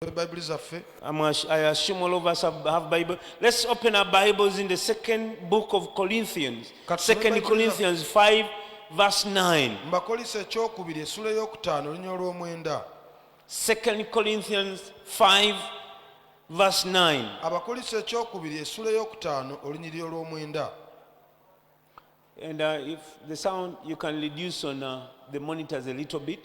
I assume all of us have Bible. Let's open our Bibles in the second book of Corinthians. 2 Corinthians 5 verse 9. 2 Corinthians 5 verse 9. And if the sound, you can reduce on the monitors a little bit.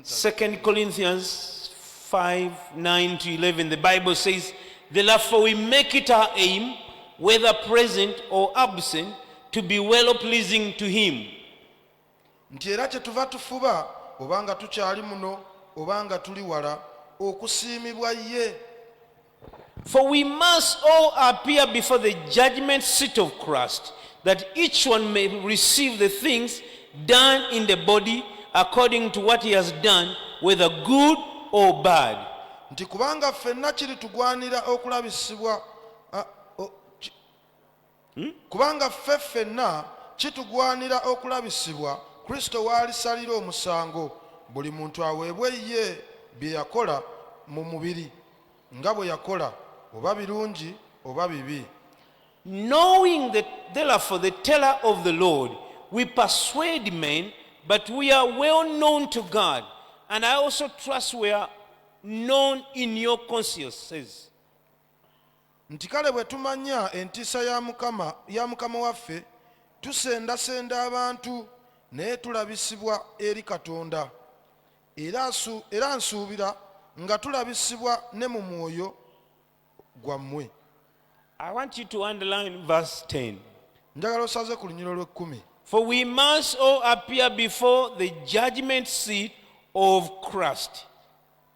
2 Corinthians 5, 9 to 11, the Bible says, "Therefore we make it our aim, whether present or absent, to be well-pleasing to him." Nti era kyetuva tufuba obanga tukyali muno obanga tuli wala okusiimibwa ye. For we must all appear before the judgment seat of Christ, that each one may receive the things done in the body according to what he has done, whether good or bad. Nti kubanga ffenna kiritugwanira okulabisibwa kubanga ffenna kitugwanira okulabisibwa Kristo waalisalira omusango, buli muntu aweebwe ye bye yakola mu mubiri nga bwe yakola, oba birungi oba bibi. Knowing that therefore the terror of the Lord, we persuade men, but we are well known to God, and I also trust we are known in your consciences. Nti kale bwe tumanya entiisa ya Mukama waffe, tusendasenda abantu naye tulabisibwa eri Katonda, era nsuubira nga tulabisibwa ne mu mwoyo gwammwe. I want you to underline verse 10. Njagala osaze ku lunyiro lw'ekkumi. For we must all appear before the judgment seat of Christ.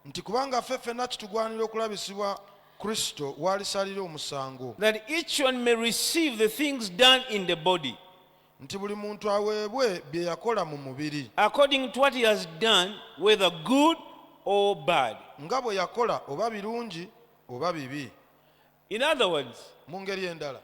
Nti kubanga ffenna kitugwanira okulabisibwa Kristo waalisalira omusango, that each one may receive the things done in the body, nti buli muntu aweebwe bye yakola mu mubiri, according to what he has done, whether good or bad. nga bwe yakola oba birungi oba bibi. In other words, mu ngeri endala,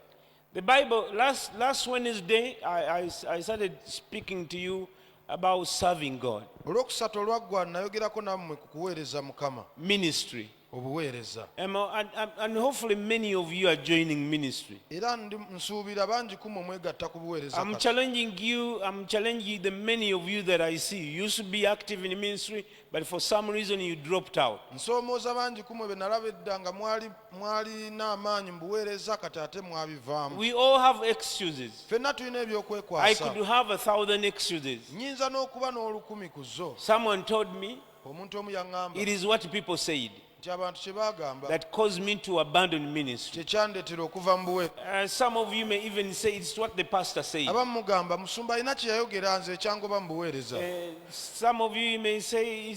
the Bible, last Wednesday, I started speaking to you about serving God. olwokusatu olwaggwa nayogerako nammwe ku kuweereza Mukama, Ministry. obuweereza. And hopefully many of you are joining ministry. Era nsuubira bangi kumwe mwegatta ku buweereza. I'm challenging the many of you that I see. You used to be active in ministry, but for some reason you dropped out. Nsoomooza bangi kumwe be nalaba edda nga mwalina amaanyi mu buweereza kati ate mwabivaamu. We all have excuses. Ffenna tulina I ebyokwekwasa. could have 1,000 excuses. Nnyinza n'okuba n'olukumi ku zo. Someone told me Omuntu omu yaŋŋamba it is what people said nti abantu kye baagamba that caused me to abandon ministry. kyekyandeetera okuva mu buweereza. Some of you may even say it's what the pastor said. Abamu mugamba musumba alina kye yayogera nze ekyangoba mu buweereza. Some of you may say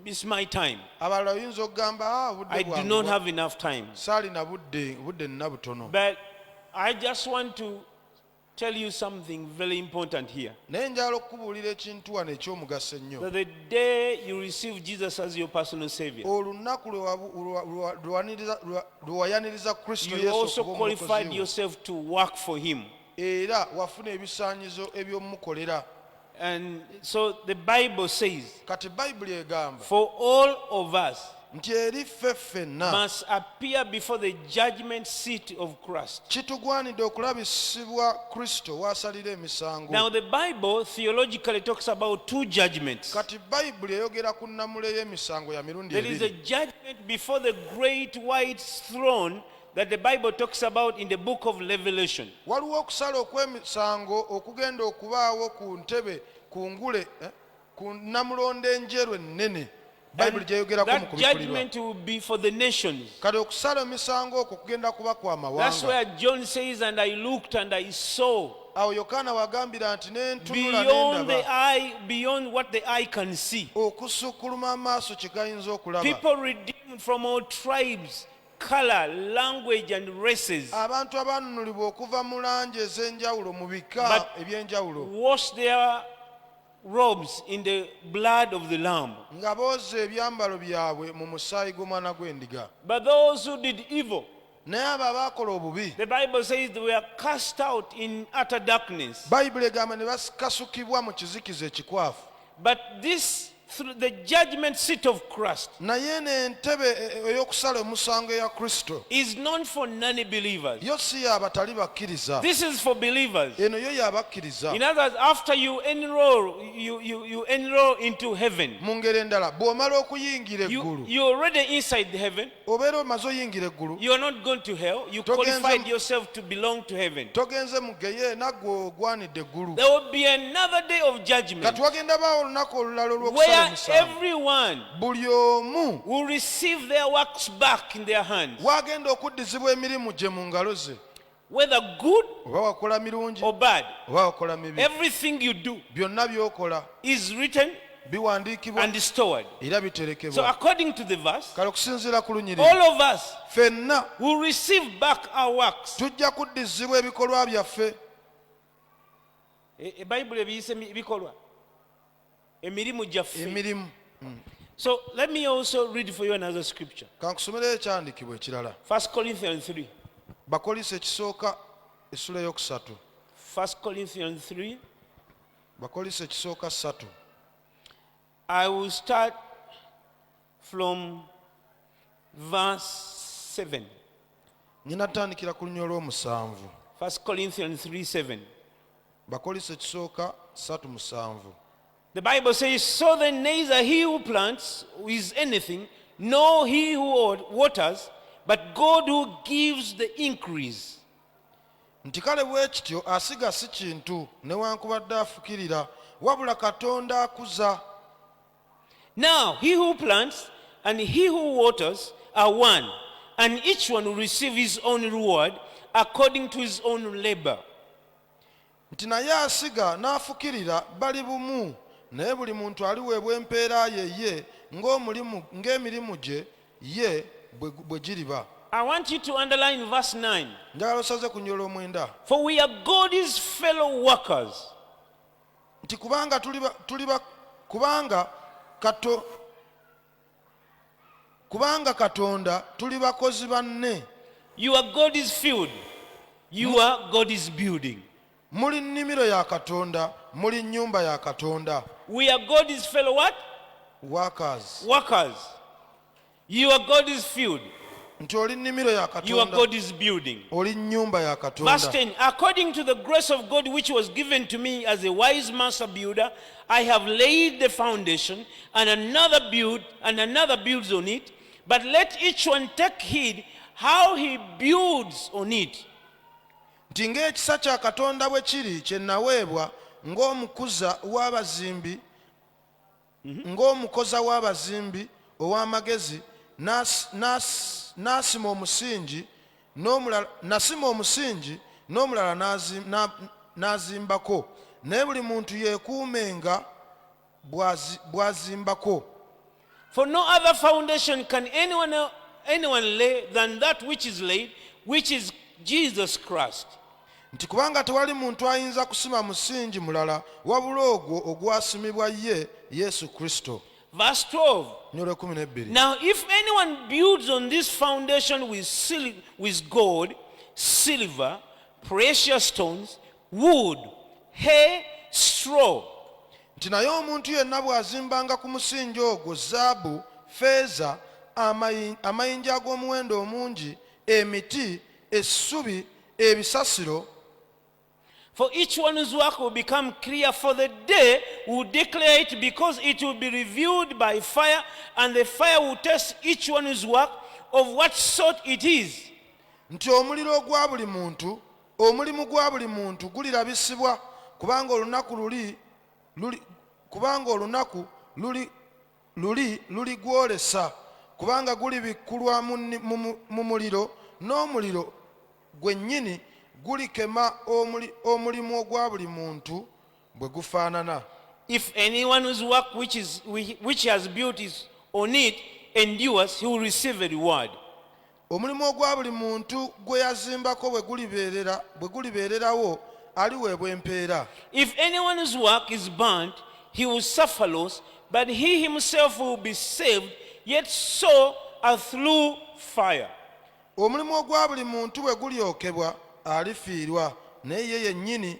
it's my time. Abalala oyinza okugamba obudde I do not bwange have enough time. saalina budde nina butono. But I just want to tell you something very important here. Naye njagala okukubuulira ekintu wano ekyomugaso ennyo. That the day you receive Jesus as your personal savior, olunaku lwe wayaniriza Kristo you Yesu also okuba qualified omukozi we, yourself to work for him. era wafuna ebisaanyizo eby'omukolera. And so the Bible says, Kati Bayibuli egamba for all of us nti eri ffenna must appear before the judgment seat of Christ. kitugwanidde okulabisibwa Kristo w'asalira emisango. Now the Bible theologically talks about two judgments. Kati Bayibuli eyogera ku nnamula ey'emisango ya mirundi There is a ebiri. judgment before the great white throne that the Bible talks about in the book of Revelation. Waliwo okusala okw'emisango okugenda okubaawo ku ntebe ku ngule ku nnamulonde enjeru ennene. Bayibuli gyeyogerako mu That kubikulirwa. judgment will be for the nations. Kale okusala emisango okwo kugenda kuba kwa That's mawanga. where John says, and I looked and I saw Awo Yokaana wagambira nti ne ntunula ne ndaba beyond what the eye can see. okusukkuluma amaaso kye gayinza okulaba. People redeemed from all tribes, color, language, and races Abantu abanunulibwa okuva mu langi ez'enjawulo mu bika eby'enjawulo wash their robes in the blood of the Lamb. nga booza ebyambalo byabwe mu musaayi gw'omwana gw'endiga. But those who did evil, naye abo abaakola obubi, the Bible says they were cast out in utter darkness. Bayibuli egamba ne bakasukibwa mu kizikiza ekikwafu. But this through the judgment seat of Christ naye n'entebe ey'okusala omusango eya kristo is not for non-believers. yo si y'abatali bakkiriza, This is for believers. eno yo y'abakkiriza. In other words, after you enroll into heaven, mu ngeri endala bw'omala okuyingira you, eggulu you're already inside the heaven. obeera omaze oyingira eggulu, You are not going to hell. You Togenze- qualified yourself to belong to heaven. togenze mu geye naggwe ogwanidde eggulu. There will be another day of judgment kati wagenda baawo olunaku olulala olw'okusala where omusango, everyone buli omu will receive their works back in their hands, wagenda okuddizibwa emirimu gye mu ngalo ze, whether good oba wakola mirungi or bad. oba wakola mibi, Everything you do byonna by'okola is written biwandiikibwa and stored. era So biterekebwa. according to the verse, kale okusinziira ku lunyiriri all of us ffenna will receive back our works. tujja kuddizibwa ebikolwa byaffe. Bible ebiyise bikolwa emirimu gyaffe. emirimu. So let me also read for you another scripture. kankusomerayo ekyandikibwa ekirala. 1 Corinthians 3. bakolisi ekisooka essula eyokusatu. 1 Corinthians 3. bakolisi ekisooka 3. I will start from verse 7. nyina tandikira ku lunya olw'omusanvu. 1 Corinthians 3:7. bakolisi ekisooka 3:7. The Bible says, so then neither he who plants is anything, nor he who waters, but God who gives the increase. nti kale bwe kityo asiga si kintu newankubadde afukirira, wabula katonda akuza. Now he who plants and he who waters are one, and each one will receive his own reward according to his own labor. nti naye asiga n'afukirira bali bumu, naye buli muntu aliweebwa empeera ye ng'emirimu gye ye bwe giriba. I want you to underline verse 9. njagala osaze ku nyola omwenda. For we are God's fellow workers. nti kubanga katonda tuli bakozi banne. You are God's field. You are God's building. muli nnimiro ya katonda, muli nnyumba ya katonda. We are God's fellow what? workers. Workers. You are God's field. nti oli nnimiro ya You are katonda, God's building. oli nnyumba ya Verse katonda. 10. According to the grace of God which was given to me as a wise master builder, I have laid the foundation, and another builds on it. But let each one take heed how he builds on it. nti ng'ekisa kya katonda bwe kiri kye naweebwa ng'omukoza w'abazimbi ow'amagezi, nasima omusingi n'omulala n'azimbako, naye buli muntu yeekuumenga bw'azimbako. For no other foundation can anyone lay than that which is laid, which is Jesus Christ. nti kubanga tewali muntu ayinza kusima musingi mulala wabula ogwo ogwasimibwa ye Yesu Kristo. Verse 12. nyola 12. Now if anyone builds on this foundation with gold, silver, precious stones, wood, hay, straw, nti naye omuntu yenna bw'azimbanga ku musingi ogwo zaabu, feeza, amayinja ag'omuwendo omungi, emiti, essubi, ebisasiro, for each one's work will become clear, for the day will declare it, because it will be revealed by fire, and the fire will test each one's work of what sort it is. nti omuliro gwa buli muntu, omulimu gwa buli muntu gulirabisibwa, kubanga olunaku luli gwolesa, kubanga gulibikkulwa mu muliro, n'omuliro gwennyini gulikema omulimu ogwa buli muntu bwe gufaanana. If anyone's work which has built is on it endures, he will receive a reward. omulimu ogwa buli muntu gwe yazimbako bwe gulibeererawo aliweebwa empeera. If anyone's work is burnt, he will suffer loss, but he himself will be saved, yet so as through fire. omulimu ogwa buli muntu bwe gulyokebwa alifiirwa, naye ye yennyini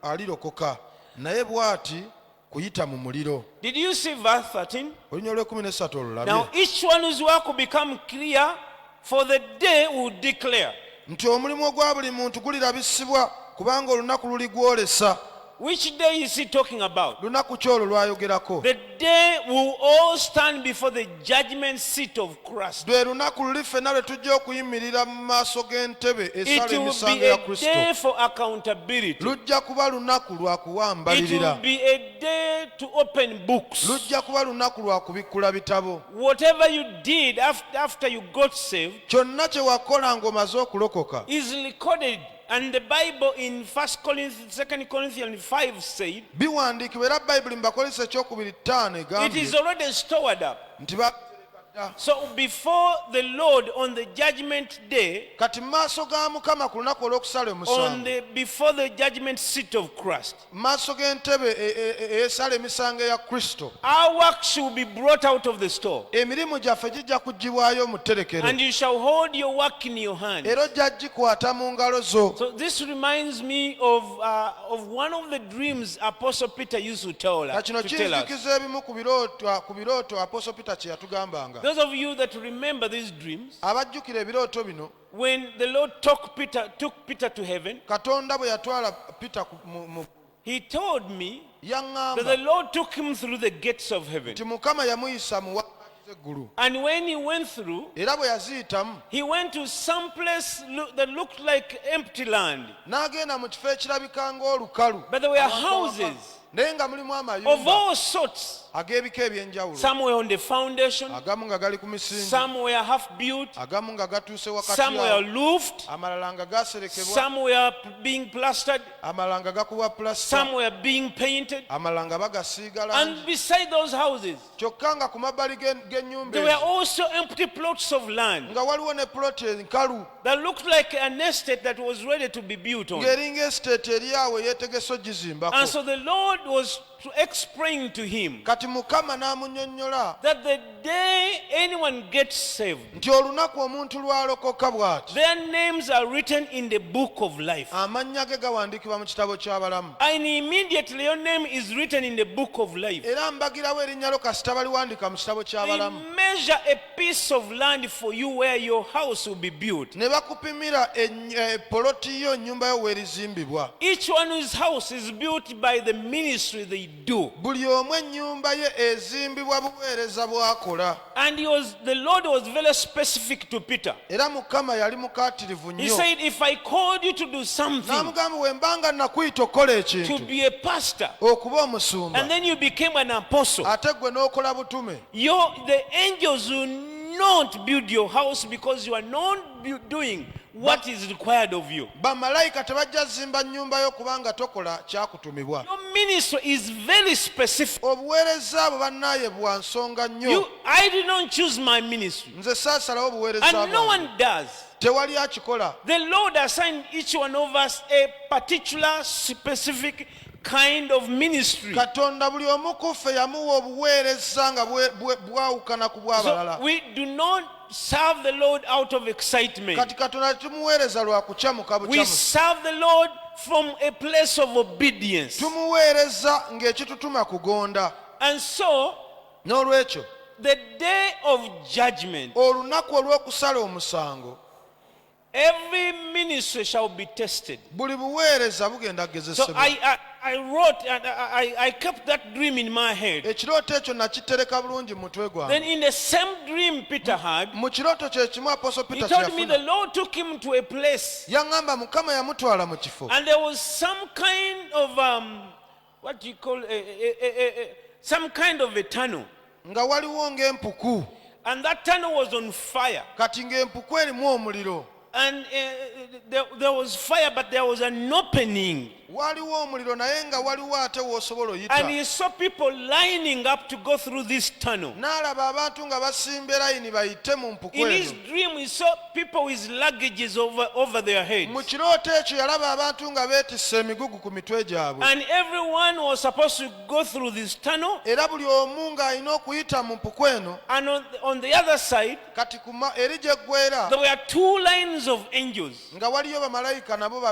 alirokoka, naye bw'ati kuyita mu muliro. Did you see verse 13? Olunya olw'13 olulabye Now each one whose work will become clear, for the day will declare. nti omulimu ogwa buli muntu gulirabisibwa kubanga olunaku luli gwolesa. Which day is he talking about? Lunaku ki olwo lwayogerako? The day will all stand before the judgment seat of Christ. lwe lunaku luli ffenna lwe tujja okuyimirira mu maaso g'entebe It esala will emisango be ya a Kristo. day for accountability. Lujja kuba lunaku lwa It will kuwambalirira. be a day to open books. Lujja kuba lunaku lwa kubikkula bitabo. Whatever you did after you got saved Kyonna kye wakola ng'omaze okulokoka is recorded. And the Bible in 1 Corinthians, 2 Corinthians 5 said, biwandiikibwa era bayibuli mu bakolesa ekyokubiri 5 it is egambye already stored up. nti So before the Lord on the judgment day, kati mu maaso ga Mukama ku lunaku olw'okusala omusango, before the judgment seat of Christ, mu maaso g'entebe esala emisango eya Kristo, our work should be brought out of the store. emirimu gyaffe gijja kuggibwayo mu tterekero And you shall hold your work in your hand. era ojja gikwata mu ngalo zo. So this reminds me of one of the dreams Apostle Peter used to tell us. Kino kinzikiza ebimu ku birooto Apostle Peter kye yatugambanga. Those of you that remember these dreams, Abajjukira ebirooto bino, when the Lord took Peter to heaven, Katonda bwe yatwala Peter he told me that the yaŋŋamba Lord took him through the gates of heaven. nti Mukama yamuyisa mu wankaaki z'eggulu, And when he went through, era bwe yaziyitamu he went to some place that looked like empty land. n'agenda mu kifo ekirabika ng'olukalu, But there were houses naye nga mulimu of amayumba all sorts. ag'ebika eby'enjawulo, Some were on the foundation, agamu nga gali ku misingi, some were half built, agamu nga gatuuse wakati some were awo, roofed, amalala nga gaserekebwa, some were being plastered, amalala nga gakubwa some pulasita, were being painted. amalala nga bagasiiga langi. And beside those houses, Kyokka nga ku mabbali g'ennyumba there were ezo also empty plots of land nga waliwo ne puloti enkalu that looked like an estate that was ready to be built on. ng'eringa esiteeti eri awo yeetegese And ogizimbako. so the Lord was to explain to him Kati Mukama n'amunnyonnyola that the day anyone gets saved, nti olunaku omuntu lwalokoka bw'ati, their names are written in the book of life. amannya ge gawandiikibwa mu kitabo ky'abalamu. And immediately your name is written in the book of life. Era mbagirawo erinnya lyo kasita baliwandiika mu kitabo They ky'abalamu. measure a piece of land for you where your house will be built. Ne bakupimira poloti yo ennyumba yo weerizimbibwa. Each one whose house is built by the ministry they do. Buli omu ennyumba ye ezimbibwa buweereza bw'akola. And the Lord was very specific to Peter. Era Mukama yali mukaatirivu He nnyo. said, if I called you to do something, N'amugamba bwe mbanga nakuyita okola to ekintu, be a pastor, okuba omusumba, and then you became an apostle, ate gwe n'okola butume, the angels will not build your house because you are not doing what is required of you. bamalayika tebajja zimba nnyumba yo kubanga tokola kyakutumibwa. Your ministry is very specific. Obuweereza bwe bannaaye bwa nsonga nnyo. I did not choose my ministry, Nze saasalawo buweereza and no bwange. one does. Tewali akikola. The Lord assigned each one of us a particular specific kind of ministry. Katonda buli omu ku ffe yamuwa obuweereza nga bwawukana ku So bw'abalala. we do not serve the Lord out of excitement. Kati Katonda tumuweereza lwa kucamuka We bucamu. serve the Lord from a place of obedience. Tumuweereza ng'ekitutuma kugonda. And so, N'olwekyo the day of judgment, olunaku olw'okusala omusango, every ministry shall be tested. buli buweereza bugenda So kugezesebwa. I wrote and I kept that dream in my head. Ekirooto ekyo nakitereka bulungi mu mutwe Then gwange. in the same dream Peter had, Mu kirooto kye kimu Apostle he Peter told me the kyeyafuna. Lord took him to a place, Yaŋŋamba Mukama yamutwala mu kifo. and there was some kind of what do you call some kind of a tunnel, Nga waliwo ng'empuku. and that tunnel was on fire. Kati ng'empuku erimu omuliro. And there was fire, but there was an opening. Waliwo omuliro naye nga waliwo ate w'osobola And oyita. he saw people lining up to go through this tunnel. N'alaba abantu nga basimba layini bayite mu mpuku In his eno. dream, he saw people with luggages over their heads. Mu kirooto ekyo yalaba abantu nga beetisse emigugu ku mitwe gyabwe. And everyone was supposed to go through this tunnel. Era buli omu ng'alina okuyita mu mpuku eno. And on the other side, Kati eri gye ggwera there were two lines of angels. nga waliyo bamalayika nabo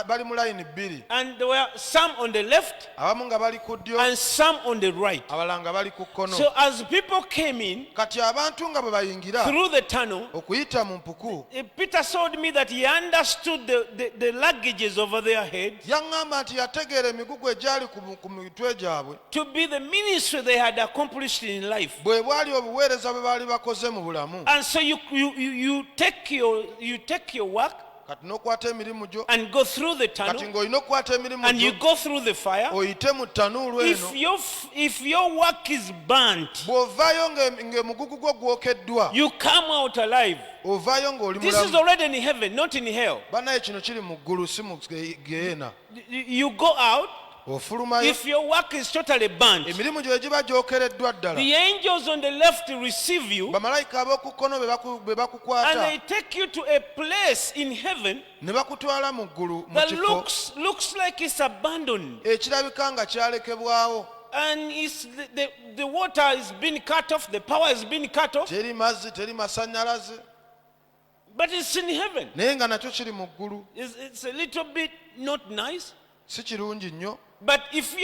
bali mu layini bbiri. And there were some on the left abamu nga bali ku ddyo and some on the right. abalala nga bali ku kkono. So as people came in Kati abantu nga bwe bayingira through the tunnel, okuyita mu mpuku, Peter told me that he understood the luggages over their heads yaŋŋamba nti yategeera emigugu egyali ku mitwe gyabwe to be the ministry they had accomplished in life. bwe bwali obuweereza bwe baali bakoze mu bulamu. And so you take your work Kati n'okwata emirimu gyo, and go through the kati tunnel ng'olina okukwata emirimu and you gyo go through the fire. oyite mu ttanuulu eno. If your work is burnt, Bw'ovaayo ng'emugugu gwo gwokeddwa, you come out alive. ovaayo ng'oli This is mulamu. already in heaven, not in hell. Bannaye kino kiri mu ggulu si mu geena. You go out. Ofulumayo, If your work is totally burnt, emirimu gyo egiba gyokereddwa ddala, the angels on the left receive you bamalayika ab'oku kkono be and bakukwata they take you to a place in heaven ne bakutwala mu ggulu mu that kifo looks like it's abandoned. ekirabika nga kyalekebwawo. And it's the water is being cut off, the power is being cut off, Teri mazzi, teri masannyalaze, but it's in heaven. naye nga nakyo kiri mu ggulu. It's a little bit not nice. Si kirungi nnyo. But if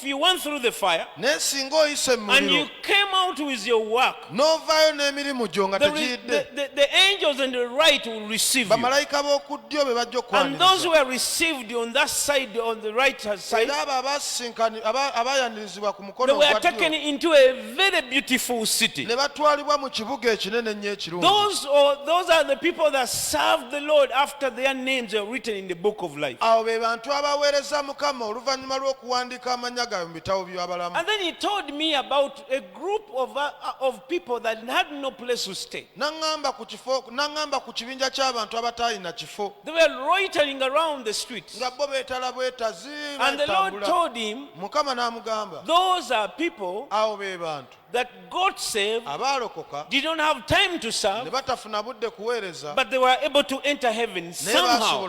you went through the fire Naye singa oyise mu and you muliro came out with your work, n'ovaayo n'emirimu gyo nga tegiyidde, the angels on the right will receive you. bamalayika b'oku ddyo be bajja And those who okwaniriza. were received on that side, on the right hand side, Era abo abayanirizibwa ku they mukono were ogwa taken ddyo into a very beautiful city. ne batwalibwa mu kibuga ekinene nnyo ekirungi. Those are the people that served the Lord after their names were written in the book of life. Abo be bantu abaweereza Mukama oluvannyuma lw'okuwandiika amannya gaabwe mu bitabo by'abalamu. And then he told me about a group of people that had no place to stay. N'aŋŋamba ku kibinja ky'abantu abataalina kifo, They were loitering around the streets. nga bo beetala bwetazi And the Lord batambula. told him, Mukama n'amugamba, those are people abo be bantu that God saved, abaalokoka did not have time to ne serve, batafuna budde kuweereza, but they were able to enter heaven naye somehow.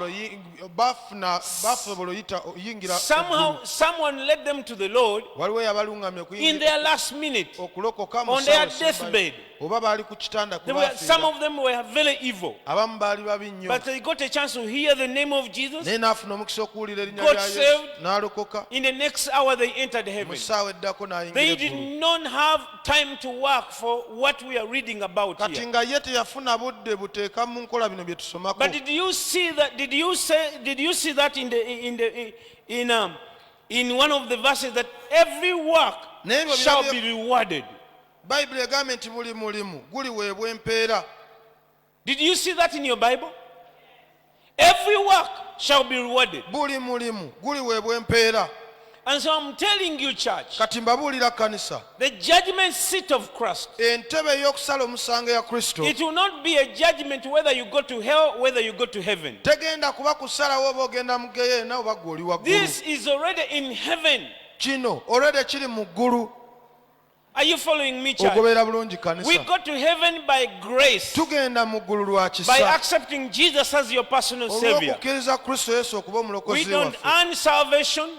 basobola oyingira Somehow, eggulu. someone led them to the Lord Waliwo eyabalungamya in their last minute. okulokoka mu on their ssaawa esembayo. deathbed. Oba baali ku kitanda Some kubafiira, of them were very evil, abamu baali babi nnyo, but they got a chance to hear the name of Jesus. naye n'afuna omukisa okuwulira erinnya God lya Yesu saved. n'alokoka. In the next hour, they entered Mu heaven. ssaawa eddako n'ayingira They eggulu. did not have time to work for what we are reading about Kati here. nga ye teyafuna budde buteeka mu nkola bino bye tusomako. But did you see that? Did you see that in one of the verses that every work Naye ebyo shall birabyo- be rewarded? Bayibuli egambye nti buli mulimu guliweebwa empeera. Did you see that in your Bible? Every work shall be rewarded. Buli mulimu guliweebwa empeera. And so I'm telling you, church, Kati mbabuulira kanisa, the judgment seat of Christ, entebe ey'okusala omusango ya Kristo it will not be a judgment whether you go to hell, whether you go to heaven. tegenda kuba kusalawo oba ogenda mu geyeena oba ggwe oli waggulu. This is already in heaven. Kino olwedde kiri mu ggulu. Are you following me, church? Ogoberera bulungi We kanisa. go to heaven by grace, Tugenda mu ggulu lwa by kisa accepting Jesus as your personal Savior. olw'okukkiriza Kristo Yesu okuba We omulokozi don't waffe. earn salvation.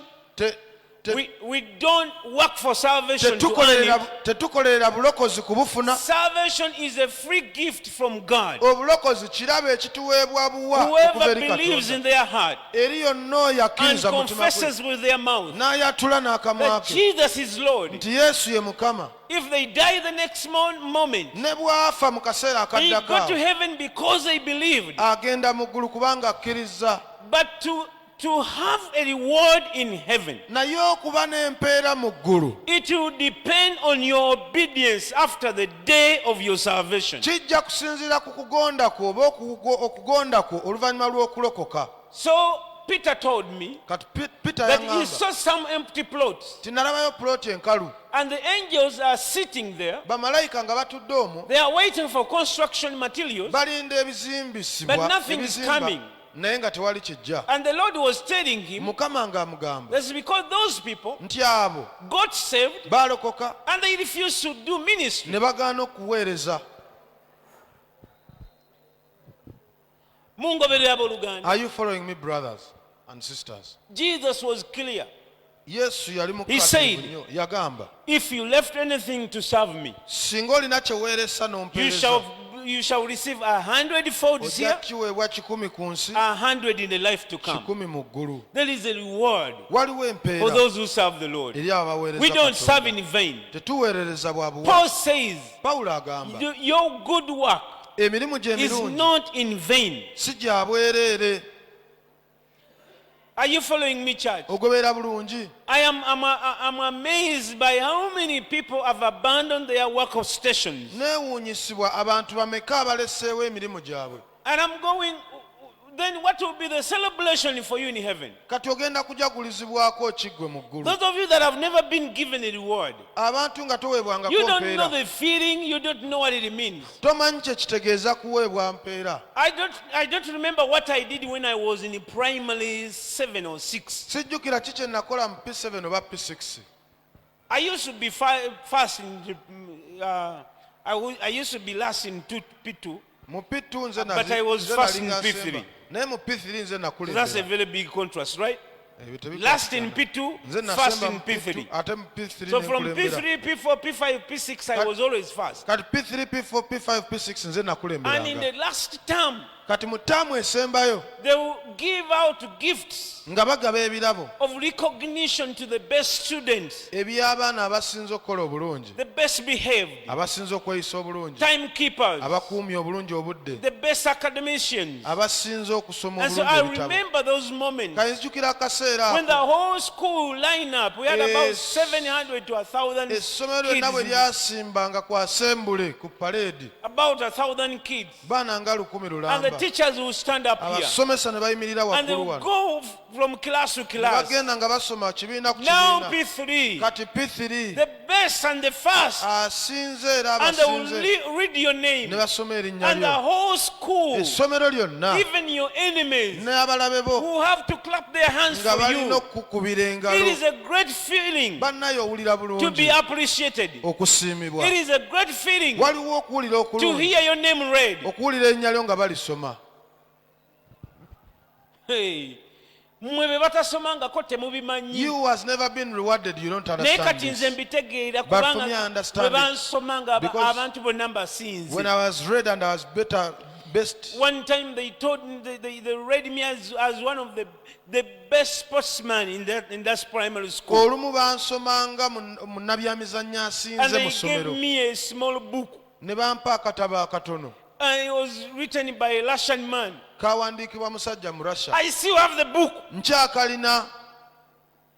We don't work for salvation to earn it. tetukolerera bulokozi kubufuna. Salvation is a free gift from God. Obulokozi kirabo ekituweebwa buwa okuva Whoever eri believes in Katonda. their heart Eri yonna oyo and akkiriza mu mutima gwe confesses with their mouth n'ayatula n'akamwa that ke Jesus is Lord, nti Yesu ye Mukama, if they die the next moment, ne bw'afa mu kaseera they go to akaddako heaven because they believed. agenda mu ggulu kubanga akkiriza. But to have a reward in heaven, Naye okuba n'empeera mu ggulu it will depend on your obedience after the day of your salvation. kijja kusinziira ku kugonda kwo oba okugonda kwo oluvannyuma lw'okulokoka. So Peter told me Kati Peter that he yaŋŋamba saw some empty plots, tinalabayo puloti enkalu, and the angels are sitting there. bamalayika nga batudde omwo They are waiting for construction materials, balinda ebizimbisibwa but nothing is ebizimba, coming. naye nga tewali kijja. And the Lord was telling him Mukama ng'amugamba that's because those people nti abo got saved baalokoka and they refused to do ministry. ne bagaana okuweereza. Mungoberera abooluganda. Are you following me, brothers and sisters? Jesus was clear. Yesu yali He said, mukakativu nnyo, yagamba if you left anything to serve me, singa olina kye weeresa you n'ompeereza shall you shall receive 100-fold ojja here, kiweebwa 10 ku nsi 100 in the life to come. 10 mu ggulu. There is a reward Waliwo for empeera those who serve the Lord. eri abaweereza We don't serve Katonda. in vain. Tetuweerereza bwa buwa. Paul says, Pawulo agamba your good work emirimu gye is emirungi not in vain. si gya bwereere. Are you following me, church? Ogobeera bulungi. I'm amazed by how many people have abandoned their work of stations. Neewuunyisibwa abantu bameka abaleseewo emirimu gyabwe. And I'm going, then what will be the celebration for you in heaven? Kati ogenda kujagulizibwako kiggwe mu ggulu. Those of you that have never been given a reward, Abantu nga toweebwangako you don't know mpeera. the feeling, you don't know what it means. Tomanyi kye kitegeeza kuweebwa mpeera. I don't remember what I did when I was in primary 7 or 6. Sijjukira ki kye nakola mu P7 oba P6. I used to be first in, I used to be last in P2. Mu P2 nze But I was first in nalinga P3. nsemba. Naye mu P3 nze That's a nakulembera. very big contrast, right? Ebyo tebikwatagana. Last in P2, Nze first nasemba in mu P3. ate mu P3 So from nekulembera. P3, P4, P5, P6, I was always first. Kati P3, P4, P5, P6 nze And in nakulemberanga. the last term, Kati mu ttaamu esembayo they will give out gifts nga bagaba ebirabo of recognition to the best students, eby'abaana abasinze okukola obulungi, the best behaved, abasinze okweyisa obulungi, timekeepers, abakuumye obulungi obudde, the best academicians. abasinze okusoma And so obulungi I ebitabo. remember those moments Kanzijukira akaseera when the ako whole school line up, we had about Yes. 700 to 1,000 essomero lyonna bwe kids, lyasimbanga ku asembule ku paleedi, about 1,000 kids. baana nga 1,000 And the lulamba. teachers will stand up here. Abasomesa ne bayimirira And they waggulu will wano. go from class to Ne class. bagenda nga basoma kibiina ku Now kibiina. P3, Kati P3 the best and the first. asinze era And they will abasinze read your name. ne basoma erinnya And the lyo. whole school, Essomero lyonna even your enemies, n'abalabe bo who have to clap their hands nga for balina you. okukubira It engalo. is a great feeling Bannayo owulira to be bulungi appreciated. okusiimibwa. It is a great feeling Waliwo okuwulira to okulungi, hear your name read. okuwulira erinnya lyo nga balisoma. Hey, mmwe be batasomangako temubimanyi. You has never been rewarded, you don't Naye understand kati nze this. mbitegeera But for me, I kubanga understand bwe it. bansomanga Because abantu bonna mbasinze. When I was read and I was best, One time they told me, they read me as one of the best sportsmen in that primary school. olumu bansomanga munnabyamizannyo And asinze mu they gave ssomero, me a small book. ne bampa akatabo akatono And it was written by a Russian man. kawandiikibwa musajja mu Russia. I still have the book. Nkyakalina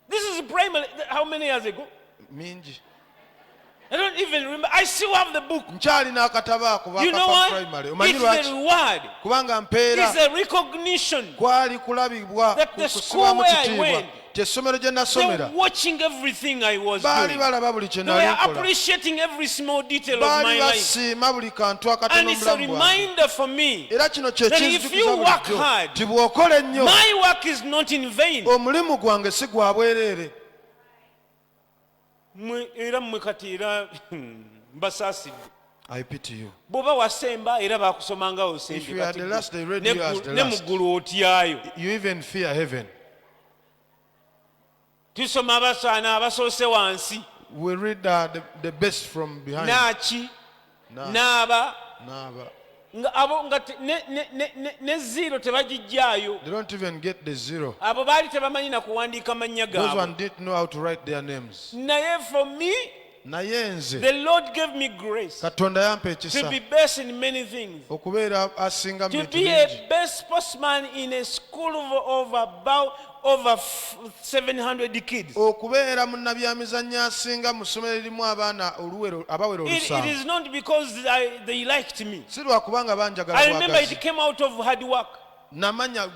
This is primary. How many years ago? mingi. I don't even remember. I still have the book. Nkyalina akatabo ako You know bakapa what? primary. Omanyi It's the lwaki? reward. Kubanga mpeera It's a recognition. kwali kulabibwa That the kusibwamu school where I kitiibwa. went, Essomero gye They were nasomera watching everything I was baali doing. balaba buli kye They were nali nkola, appreciating every small detail of baali my life. basiima buli kantu And akatono it's a omulamu bwange. reminder for me Era kino kye that if kinzijukiza you work bulijjo hard, nti bw'okola ennyo my work is not in vain. omulimu gwange si gwa bwereere. Era mmwe kati era mbasaasidde. I pity you. Bw'oba wasemba era baakusomangawo If you sente are the last, they read ne you as the ne last. muggulu otyayo. You even fear heaven. Tusoma abasaana abasoose wansi. We read the best from behind. Naaki, Na- n'aba, Naba. nga abo nga ne zero tebagijjaayo. They don't even get the zero. Abo baali tebamanyi na kuwandiika mannya Those gaabwe. one didn't know how to write their names. Naye for me, Naye nze the Lord gave me grace Katonda yampa to ekisa be best in many things. okubeera asinga mu To bintu be bingi. a best sportsman in a school of about over 700 kids. Okubeera munnabyamizannyo asinga mu ssomero eririmu abaana abawera It olusanvu. is not because they liked me. Si lwakubanga banjagala I remember bwagazi. it came out of hard work. Namanya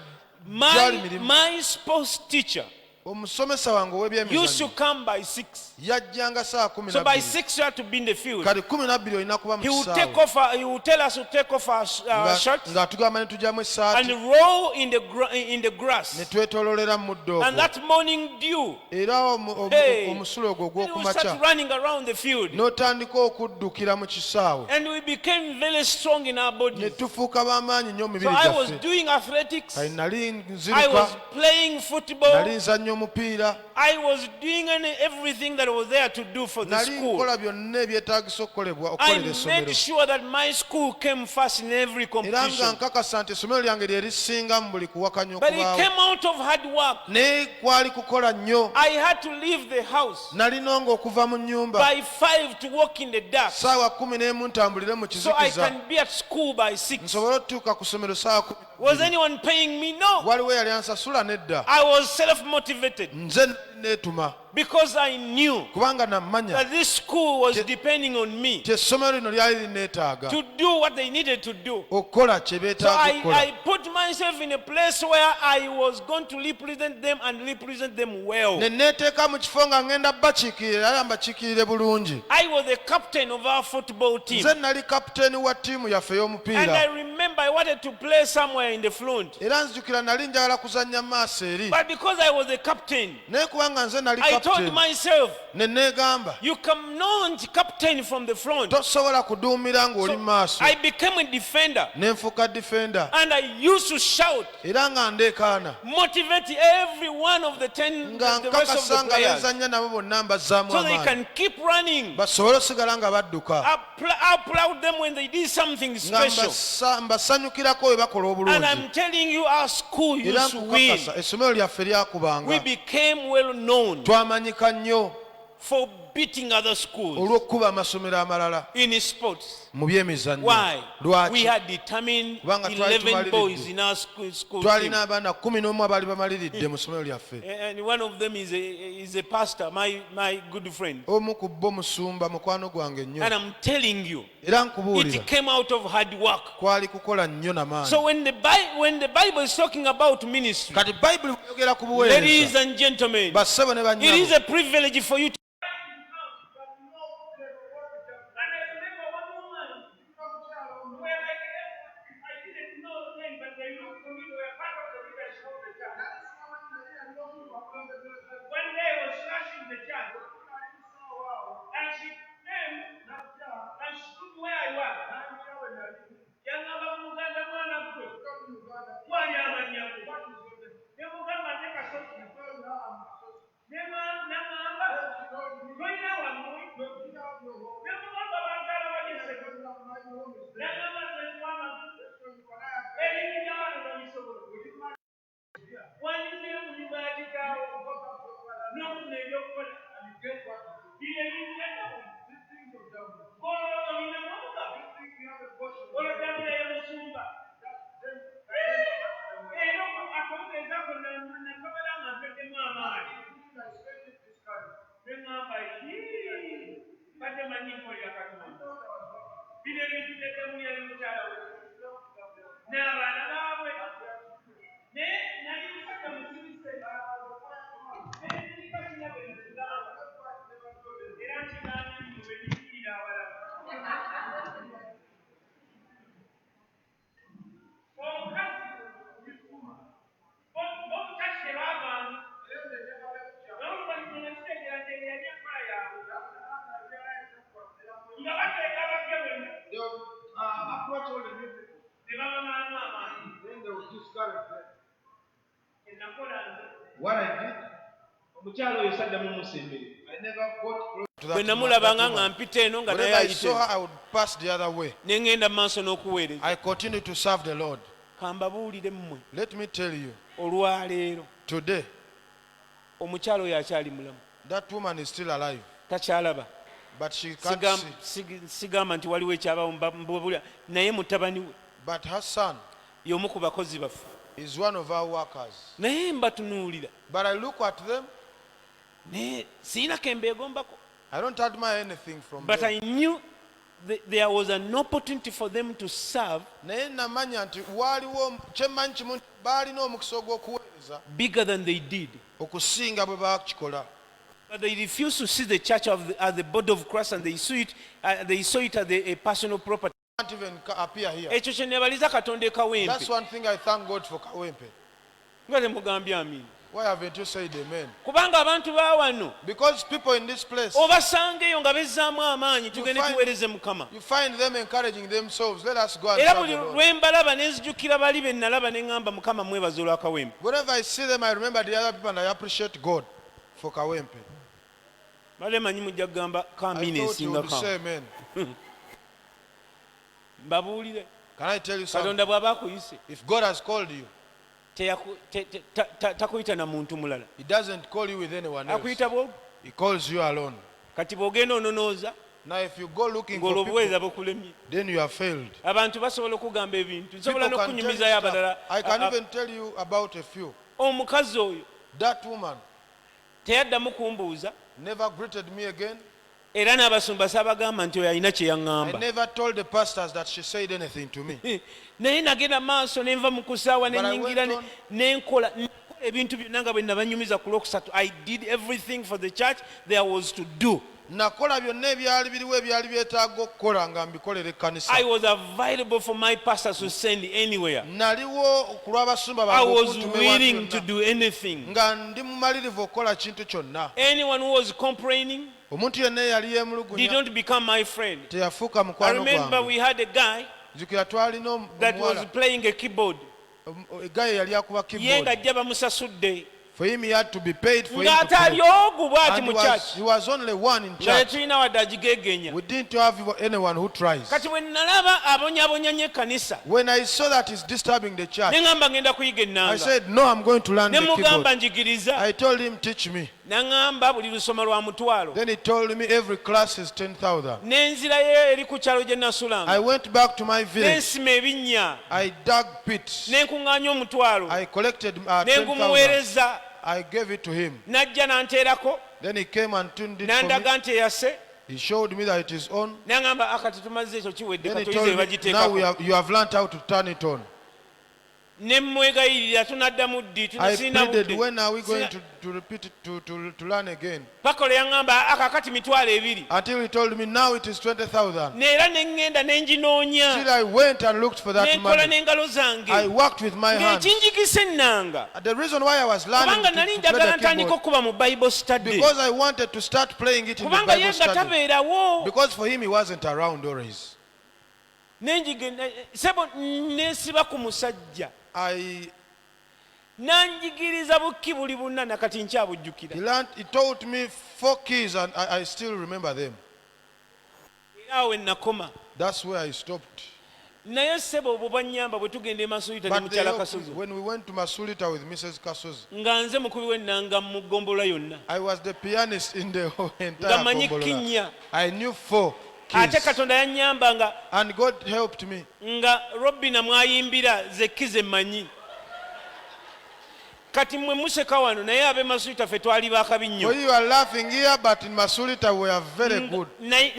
gyali mirimu. My sports teacher Omusomesa wange used to ow'ebyemizannyo come by 6. yajjanga saa 12. So by 6 you had to be in the field. Kati 12 olina kuba mu He would kisaawe. he would tell us to take off our shirts Ng'atugamba ne tugyamu and essaati roll in the ne grass. twetooloolera mu muddo And ogwo. that morning dew, Era Hey. omusulo ogwo we would ogw'okumakya start running around the field. n'otandika okuddukira mu kisaawe. And we became very strong in our Ne bodies. tufuuka b'amaanyi nnyo mu So mibiri I was gyaffe. doing athletics. Kale nali I nziruka, was playing football. nali nzannya okuzannya omupiira. I was doing everything that was there to do for the Nali school. nkola byonna ebyetaagisa okukolebwa I okukolera essomero. made sure that my school came first in every Era nga competition. nkakasa nti essomero lyange lye lisinga mu buli kuwakanya But it okubaawo. came out of hard work. Naye kwali kukola nnyo. I had to leave the house Nalinonga okuva mu nnyumba by 5 to walk in the dark, ssaawa 11 ntambulire mu so I kizikiza can be at school by 6. nsobole okutuuka ku ssomero ssaawa 10. Was anyone paying me? No. waliwo yali ansasula nedda. I was self-motivated Nze neetuma because I knew kubanga nammanya that this school was depending on me ti essomero lino lyali lineetaaga to do what they needed to do. okukola kye So beetaaga okukola. I put myself in a place where I was going to represent them and represent them well. ne neeteeka mu kifo nga ŋŋenda bakiikirira era mbakiikirire bulungi. I was the captain of our football team. nze nali kapiteeni wa ttiimu yaffe And I ey'omupiira remember I wanted to play somewhere in the front. era nzijukira nali njagala kuzannya maaso eri But because I was the captain, naye kubanga nze nali I told kapiteeni myself, ne neegamba you cannot captain from the front. tosobola kuduumira ng'oli mu maaso. I became a defender. ne nfuuka defender And I used to shout, era nga ndeekaana motivate every one of the nga the rest of nkakasa the nga players benzannya nabo bonna mbazzaamu so they amaanyi can keep running. basobole osigala nga badduka Applaud them when they did something nga special. mbasanyukirako bwe bakola And obulungi. I'm telling you, our school era used to win. nkukakasa essomero lyaffe lyakubanga We became well known twamanyika nnyo for beating other schools olw'okukuba amasomero amalala in sports. mu byemizannyo. Why? We lwaki had determined Kubanga twali 11 boys tubaliridde. in our school team. twalina abaana 11 abaali bamaliridde mu ssomero lyaffe. And one of them is a pastor, my good friend. omu ku bo musumba mukwano gwange nnyo And I'm telling you, era nkubuulira it came out of hard work. kwali kukola nnyo namaanyi. So when the Bible is talking about ministry, kati bayibuli bweyogera ku ladies buweereza and gentlemen, bassebo ne it is bannyabo a privilege for you to One day I was flashing the church, and she came and stood where I was. Yangaba muganda mwana gwe. Kwani amanyako. Nemugamba neka soki. Nemugamba toyina wamwe. Nemugamba bantala bagese. Nemugamba nkwama. Erinnya wano babisobola. Wanyize mu libaatikawo n'okufuna ebyokukola bino ebintu olina mwamuka olodamira y'omusumba era akogeezako nakabala nga mpeddemu amaanyi neŋŋamba badde manyi nkolera katonda bino ebintu teddemu yali mukyala we n'abaana baabwe naye nali musajja musirise era nkigaana nyo bwe nyimirira awalala omukazi omukazi tebaagamba n'oluvannyuma nakitegeera nti eyo yali enkola yaabwe nga bateeka bakke bwenna ne babamaanu amaanyi ennakola nze omukyalo oyo saddamu musembere bwe namulabanga nga mpita eno nga naye Whenever I saw her, ayite I would pass the other way. ne ŋŋenda mu maaso n'okuweereza. I continue to serve the Lord. Kambabuulire mmwe Let me tell you, olwaleero today, omukyalo oyo akyali mulamu, that woman is still alive, takyalaba. but she can't see. Sigamba nti waliwo ekyabawo mbabulira, naye mutabani we But her son y'omu ku bakozi baffe. is one of our workers. Naye mbatunuulira But I look at them, naye siina ke mbeegombako. I don't admire anything from But them. I knew there was an opportunity for them to serve naye namanya nti waaliwo kyemmanyi kimu nti baalina omukisa ogw'okuweereza bigger than they did. okusinga bwe bakikola. But they refused to see the church as the body of Christ, and they saw it as a personal property. Can't even appear here. Ekyo kye neebaliza Katonda e Kawempe. That's one thing I thank God for Kawempe. Nga temugambye amiina. Why haven't you said amen? kubanga abantu ba wano Because people in this place, obasangeyo nga bezzaamu amaanyi tugende find- tuweereze mukama you find them encouraging themselves. Let us go and era serve buli the Lord. lwe mbalaba ne nzijukira bali be nalaba ne ŋŋamba mukama mwebaza olw'akawempe Whenever I see them, I remember the other people and I appreciate God for Kawempe. bale manyi mujja kugamba I kamina thought you would esingako say amen. mbabuulire Can I tell you something? katonda bw'aba akuyise If God has called you, takuyita na muntu mulala He doesn't call you with anyone else. akuyita bwobu He calls you alone. kati bw'ogenda ononooza Now, if you go looking for ng'olwobuweereza people, bukulemye then you have failed. abantu basobola okugamba ebintu nsobola People can tell you n'okunyumizayo stuff. abalala I can even tell you about a few. omukazi oyo That woman teyaddamu kumbuuza never greeted me again. era n'abasumba saabagamba nti oyo alina kye I yaŋŋamba never told the pastors that she said anything to me. naye nagenda maaso ne nva mu kusaawa ne But I nnyingira went on. nenkola ebintu byonna nga bwe nabanyumiza ku lwokusatu. I did everything for the church there was to do. Nakola byonna ebyali biriwo ebyali byetaaga okukola nga mbikolera ekkanisa. I was available for my pastors to send anywhere. Naliwo ku lw'abasumba I bange was okuntuma willing ewantu to yonna. do anything. Nga ndi mumalirivu okukola kintu kyonna. Anyone who was complaining Omuntu yenna eyali did yeemulugunya not become my friend. teyafuuka I mukwano remember gwange. we had a guy Jjukira twalina that was omuwala playing a keyboard. egaye yali akuba Ye keyboard. ng'ajja bamusasudde For him he had to be paid for him to ng'atali play. ogu bw'ati And mu he church was only one in nga church. tetulina wadde agigegenya. We didn't have anyone who tries. Kati bwe nalaba abonyabonya nnyo ekkanisa When I saw that he's disturbing the church, ne ŋŋamba ngenda kuyiga I ennanga said, no, I'm going to learn ne the mugamba keyboard. njigiriza I told him, teach me. naŋŋamba buli lusoma lwa mutwalo Then he told me every class is 10,000. ne nzirayo eri ku kyalo gye I nasulanga went back to my ne village. nsima ebinnya I dug pits. ne nkuŋŋaanya omutwalo I collected ne 10,000. ngumuweereza I gave it to him. n'ajja n'anteerako Then he came and tuned it for me. n'andaga nti eyase He showed me that it is on. n'aŋŋamba akati tumaze ekyo kiwedde Then he katoyize told me, now bagiteekako you have learned how to turn it on. ne mwegayirira tunaddamu ddi I tunasirina pleaded, budde when are we going to repeat it, to learn again? paka olwo yaŋŋamba akakati mitwalo ebiri Until he told me, now it is 20,000. neera ne ŋŋenda ne nginoonya Still I went and looked for that n'enkola money. n'engalo I zange worked with my hands. ng'ekinjigisa ennanga The reason why I was learning kubanga to nali play njagala the ntandika keyboard, okuba mu bible study because I wanted to start playing it in the kubanga ye Bible nga study. tabeerawo Because for him, he wasn't around always. sebo nesiba ku musajja He nanjigiriza bukki buli buna nakati nkyabujjukira he taught me 4 keys and I still remember them. era awo ennakoma That's where I stopped. naye sebo obwo bwannyamba bwe tugenda emasulita ne But mukyala kasozi when we went to Masulita with Mrs. Kasozi, nga nze mukubi w'ennanga mu ggombola yonna I was the pianist in the whole nga entire manyi Gombolola. kinnya I knew 4 ate keys. katonda yannyamba And God helped me. nga robina mwayimbira zekkize mmanyi kati mmwe museka wano naye ab'emasulita ffe twali bakabi For nnyo you are laughing here, but in Masulita we are very good.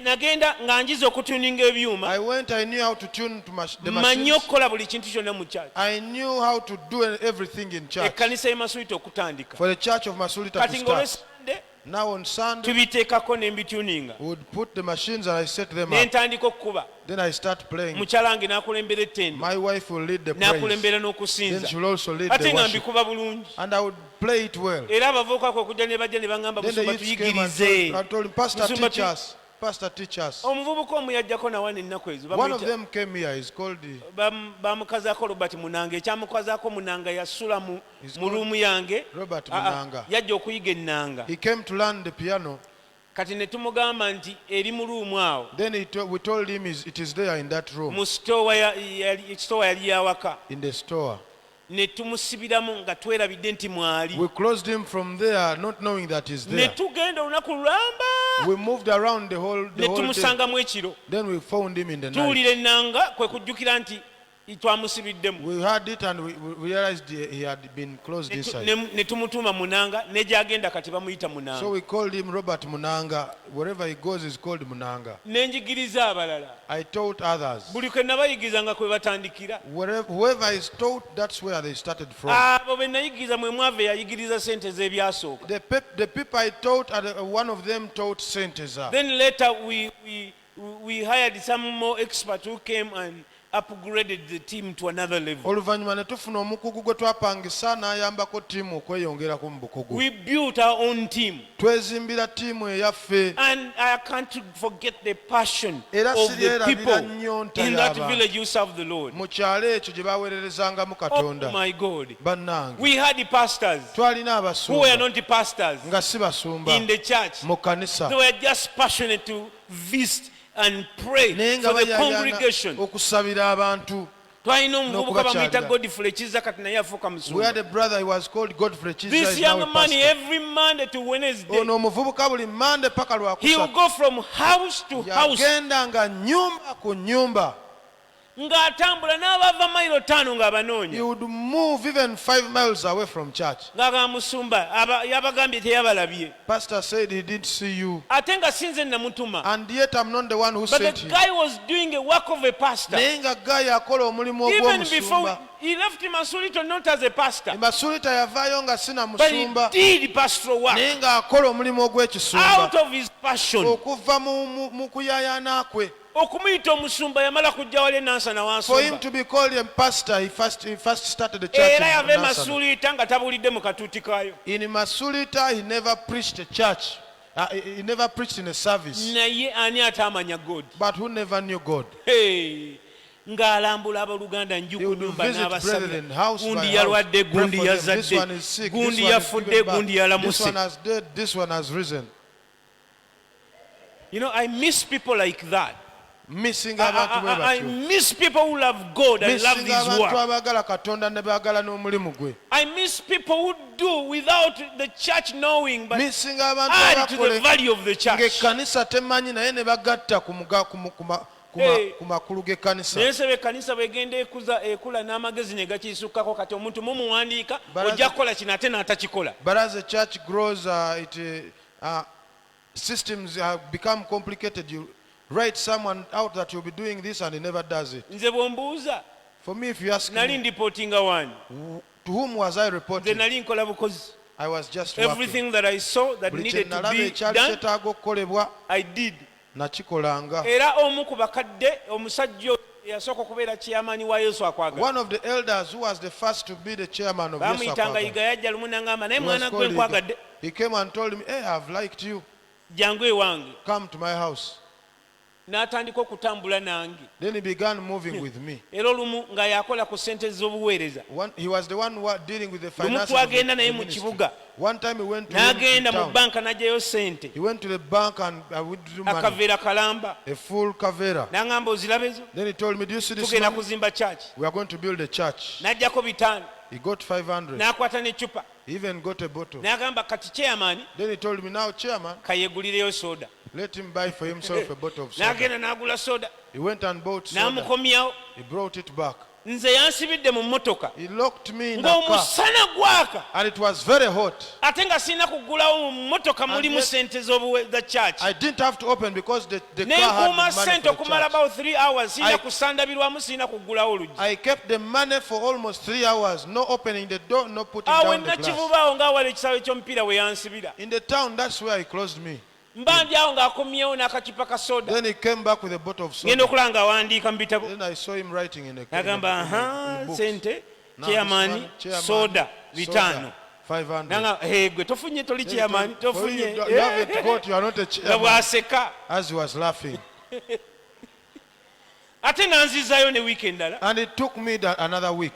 nagenda nga njiza okutuninga ebyuma I knew how to tune to the manyi machines. okukola buli kintu kyonna mu kyaki I knew how to do everything in church. ekkanisa y'emasulita okutandika For the church of Masulita to kati start. ng'olwesande Now on Sunday, tubiteekako ne mbituninga we would put the machines and I set them ne up. ntandika okukuba Then I start playing. mukyala wange n'akulembera ettendo My wife will lead the praise. n'akulembera Then n'okusinza she will also lead ate the nga worship. mbikuba bulungi And I would play it well. era abavubuka kwe okujja ne bajja ne baŋŋamba Then the busumba youths came and tuyigirize told him, Pastor, Musumba teach us. Pastor, teach us. omuvubuka omu yajjako nawana ennaku ezo One of them came here. He's called bamukazaako robert munanga ekyamukazaako munanga yasula mu He's mu ruumu yange Robert Ah, ah, Munanga. yajja okuyiga ennanga He came to learn the piano. kati ne tumugamba nti eri mu ruumu awo Then we told him it is there in that room, mu sitowa yali yawaka in the store. ne tumusibiramu nga twerabidde nti mwali We closed him from there, not knowing that he's ne there. tugenda olunaku lulamba We moved around the whole ne day. tumusangamu ekiro Then we found him in the night. tuwulira ennanga kwe kujjukira nti twamusibiddemu We heard it and we realized he had been closed inside. ne tumutuma munanga ne gyagenda kati bamuyita So munanga we called him Robert Munanga. Wherever he goes, he's called Munanga. ne njigiriza abalala I taught others. buli kwe nabayigiriza nga kwe batandikira Whoever is taught, that's where they started from. abo be nayigiriza mwe mwava yayigiriza sente z'ebyasooka The people I taught, one of them taught Saint Eza. then later we hired some more experts who came and upgraded the team to another level. oluvannyuma ne tufuna omukugu gwe twapangisa n'ayambako ttiimu okweyongerako mu bukugu. We built our own team. Twezimbira ttiimu eyaffe. And I can't forget the passion Era of the siryerabira people nnyo in that ntayaba. village who serve the Lord. mu kyalo ekyo gye baweererezangamu Oh katonda. my God. Bannange We had the pastors twalina who were abasumba not the pastors nga si basumba in the church. mu kanisa They were just passionate to visit and pray naye nga for the bayayaana congregation. okusabira abantu. Twalina omuvubuka bamuyita n'okubakyalira. Godfrey Kiza kati naye afuuka We had musumba. a brother, he was called Godfrey Chiza, This is now a young man, pastor. every Monday to Wednesday, Ono omuvubuka buli mande paka he will lwakusatu go from house to house yagenda nga nyumba ku nyumba. ng'atambula n'abava mayiro 5 He ng'abanoonya. would move even 5 miles away from church. Ng'agamba musumba yabagambye teyabalabye. Pastor said he didn't see you, Ate nga sinze namutuma. and yet I'm not the one who But sent the him. guy was doing a work of a pastor. Naye nga Guy akola omulimu Even before ogw'omusumba. he left Masulito not as a pastor, Masulita yavaayo nga sina but he musumba did pastoral work naye ng'akola omulimu ogw'ekisumba out of his passion. okuva mu kuyayaana kwe. Okumuyita omusumba yamala kujja wali Nansa na For him wansumba. to be called a pastor, he first started the church Era in yava e Nansana. Masulita nga tabulidde mu katuuti kaayo. In Masulita, he never preached a church. He never preached in a service. Naye ani ataamanya God? But who never knew God? Hey, ng'alambula abooluganda nju He ku would nnyumba visit brethren n'abasabira. house by Gundi house. yalwadde, Pray gundi for them. This one is yazadde, sick. gundi This one is yafudde, given back. gundi This yalamuse. one has dead. This one has risen. You know, I miss people like that. Missing abantu bwe I batyo. miss people who love God and love Missing His abantu work. abaagala Katonda ne baagala n'omulimu gwe. I miss people who do without the church knowing, but Missing abantu add to the abakola value of the church. ng'ekkanisa temanyi naye ne bagatta Hey. ku makulu g'ekkanisa. Naye sebe ekkanisa bw'egenda ekula n'amagezi ne gakiisukkako kati omuntu mumuwandiika Baraza- ojja kukola kino ate n'atakikola. But as the church grows, systems have become complicated. You write someone out that you'll be doing this and he never does it. Nze bw'ombuuza For me, if you ask nali me, ndipootinga wani. to whom was I Nze reporting? nali nkola bukozi. I was just working. Everything that I saw that Buli kye needed to nalaba be ekyali done, kyetaaga okukolebwa I did. nakikolanga. Era omu ku bakadde omusajja oyo eyasooka okubeera kyamaani wa Yesu akwagala. One of the elders who was the first to be the chairman of Yesu Bamuyitanga Akwagala, Yiga, yajja lumu n'angamba naye he was mwana gwe called nkwagadde Yiga. He came and told me, hey, I've liked you. jangu ewange. Come to my house. N'atandika okutambula nange. Then he began moving with me. Era olumu nga yakola ku ssente z'obuweereza. He was the one who was dealing with the Lumu finances of the twagenda naye mu ministry. kibuga. One time he went to N'agenda mu town. banka n'ajjayo ssente. He went to the bank and withdrew money, Akaveera kalamba. a full kavera. N'angamba ozirabe zo. Then he told me, do you see this Tugenda money? kuzimba church. We are going to build a church. N'ajjako bitaano. He got 500. N'akwata n'eccupa. He even got a bottle. N'agamba kati chairman Then he told me, now chairman, kayeegulireyo soda. let him buy for himself a bottle of soda. N'agenda n'agula soda. He went and bought soda. N'amukomyawo. He brought it back. Nze yansibidde mu mmotoka. He locked me in the car. Ng'omusana gwaka. And it was very hot. Ate nga sirina kuggulawo mu mmotoka mulimu yet- ssente the church. I didn't have to open because the car N'enkuuma had the money ssente for the okumala church. about 3 hours. Sirina I- kusandabirwamu, sirina kuggulawo oluggi. I kept the money for almost 3 hours. No opening the door, no putting Awo down the glass. Nakivubaawo ng'awala ekisaawe ky'omupiira we yansibira. In the town, that's where he closed me. Mbandi awo ng'akomyewo n'akacupa ka soda. Then he came back with a bottle of Ngenda soda. okulaba ng'awandiika mu bitabo. Then I saw him writing in N'agamba aha books. sente Now this chairman one, chairman, soda bitaano. soda, 500. Nanga gwe tofunye toli Then he chairman told me, for tofunye. you haven't got, you are not a Nga chairman. bw'aseka. As he was laughing. Ate nanzizaayo ne wiiki endala. And it took me another week.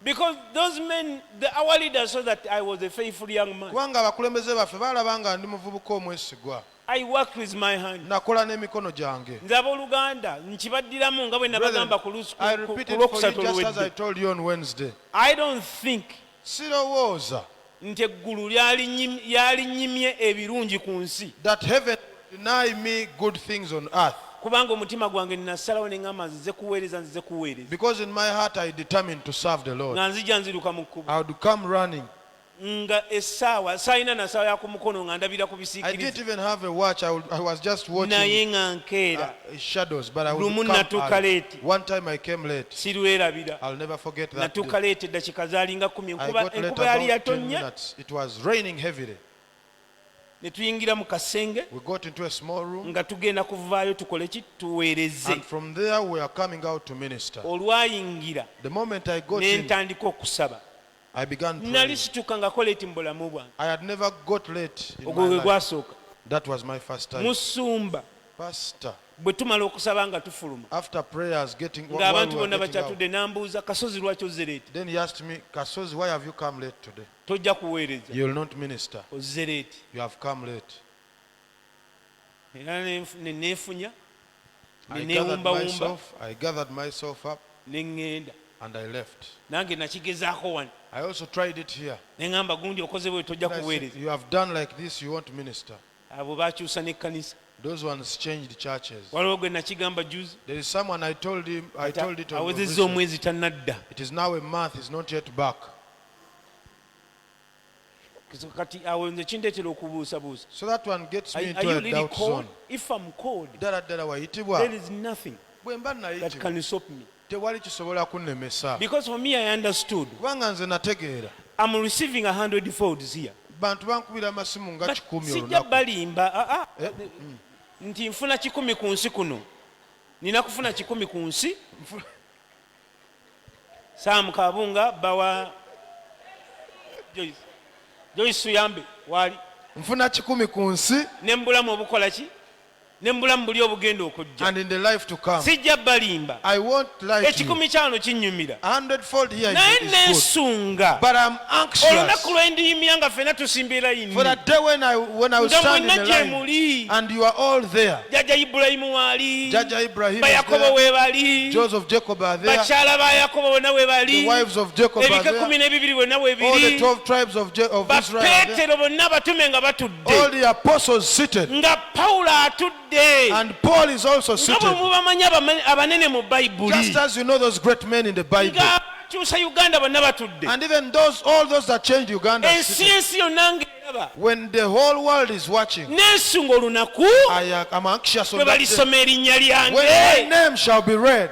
Because those men, our leaders saw that I was a faithful young man. Kubanga abakulembeze baffe baalaba nga ndi muvubuka omwesigwa. I worked with my hand. Nakola n'emikono gyange. Nze abooluganda nkibaddiramu nga bwe nabagamba ku I ku repeated for you lwokusatu just as I oluwedde. told you on Wednesday. I don't think Sirowooza nti eggulu lyalinyimye ebirungi ku nsi. that heaven deny me good things on earth. Kubanga omutima gwange ninasalawo ne ŋŋamba nzize kuweereza nzize kuweereza. Because in my heart I determined to serve the Lord. Nga nzija nziruka mu kkubo. I would come running. Nga essaawa saayina nasaawa ya ku mukono nga ndabira ku I didn't bisiikirize. even have a watch. I was just Naye watching nga nkeera. shadows. But I would Lumu come natuuka early. leeti. One time I came late. Sirwerabira. I'll never forget that Natuuka day. leeti eddakiika zaalinga 10. I got late Enkuba yali about 10 yatonnya. minutes. It was raining heavily. ne tuyingira mu kasenge We got into a small room, nga tugenda kuvaayo tukole ki tuweereze. and from there we are coming out to minister. Olwayingira The moment I got ne in, ntandika okusaba. I began Nali praying. situka nga koleeti mu bulamu bwange. I had never got late in Ogwo my gwe life. gwasooka. That was my first time. Musumba Pastor, bwe tumala okusaba nga tufuluma. after prayers getting while Ng'abantu we were bonna getting out, bakyatudde n'ambuuza Kasozi lwaki ozze leeti? then he asked me, Kasozi, why have you come late today? Tojja kuweereza. You will not minister. Ozze leeti. You have come late. Era ne neefunya ne I gathered neewumbawumba myself up ne ŋŋenda. and I left. Nange nakigezaako wano. I also tried it here. Ne ŋŋamba gundi okoze bwe tojja And I said, kuweereza. you have done like this, you won't minister. Abo baakyusa n'ekkanisa. Those ones changed churches. Waliwo gwe nakigamba juzi. There is someone I told it on Awezezza recently. omwezi tannadda. It is now a month, he's not yet back. Kati awo nze kindeetera okubuusabuusa. So that one gets me Are into you a really doubt called? zone. If I'm called, Ddala ddala wayitibwa. there is nothing Bwe mba that nayitibwa can stop me. tewali kisobola kunnemesa. Because for me, I understood. Kubanga nze nategeera I'm receiving 100 folds here. bantu bankubira amasimu nga But 100 sijja olunaku. balimba Eh, nti nfuna 100 ku nsi kuno. Nina kufuna 100 ku nsi. Sam Kabunga bawa Joyce Suyambe wali. nfuna 100 ku nsi Ne mbulamu obukola ki? Ne mbulamu buli obugenda okujja. and in the life to come. Sijja balimba. I won't lie to you. Ekikumi kyano kinnyumira. 100-fold here Naye is good. neesunga. But I'm anxious Olunaku lwe ndiyimya nga ffenna tusimba layini. for that day when I will Nga stand in mwenna the gye line muli. and you are all there. Jjajja Ibulayimu waali. Jaja Ibrahim is Bayakobo there. we bali. Joseph Jacob are there. Bakyala ba Yakobo bonna we bali. The wives of Jacob are Ebika there. 12 bonna we All the biri. 12 tribes of Israel are there. Bapeetero bonna batume nga All batudde. the apostles seated. Nga Pawulo atudde. And Paul is also Nga bwe seated. mubamanyi abanene mu Bayibuli. Just as you know those great men in the Bible. Nga kyusa Uganda bonna batudde. And even all those that changed Uganda. are Ensi seated. yonna ng'eraba. When the whole world is watching, Neesunga olunaku I'm anxious on bwe that day. balisoma erinnya When my lyange. name shall be read.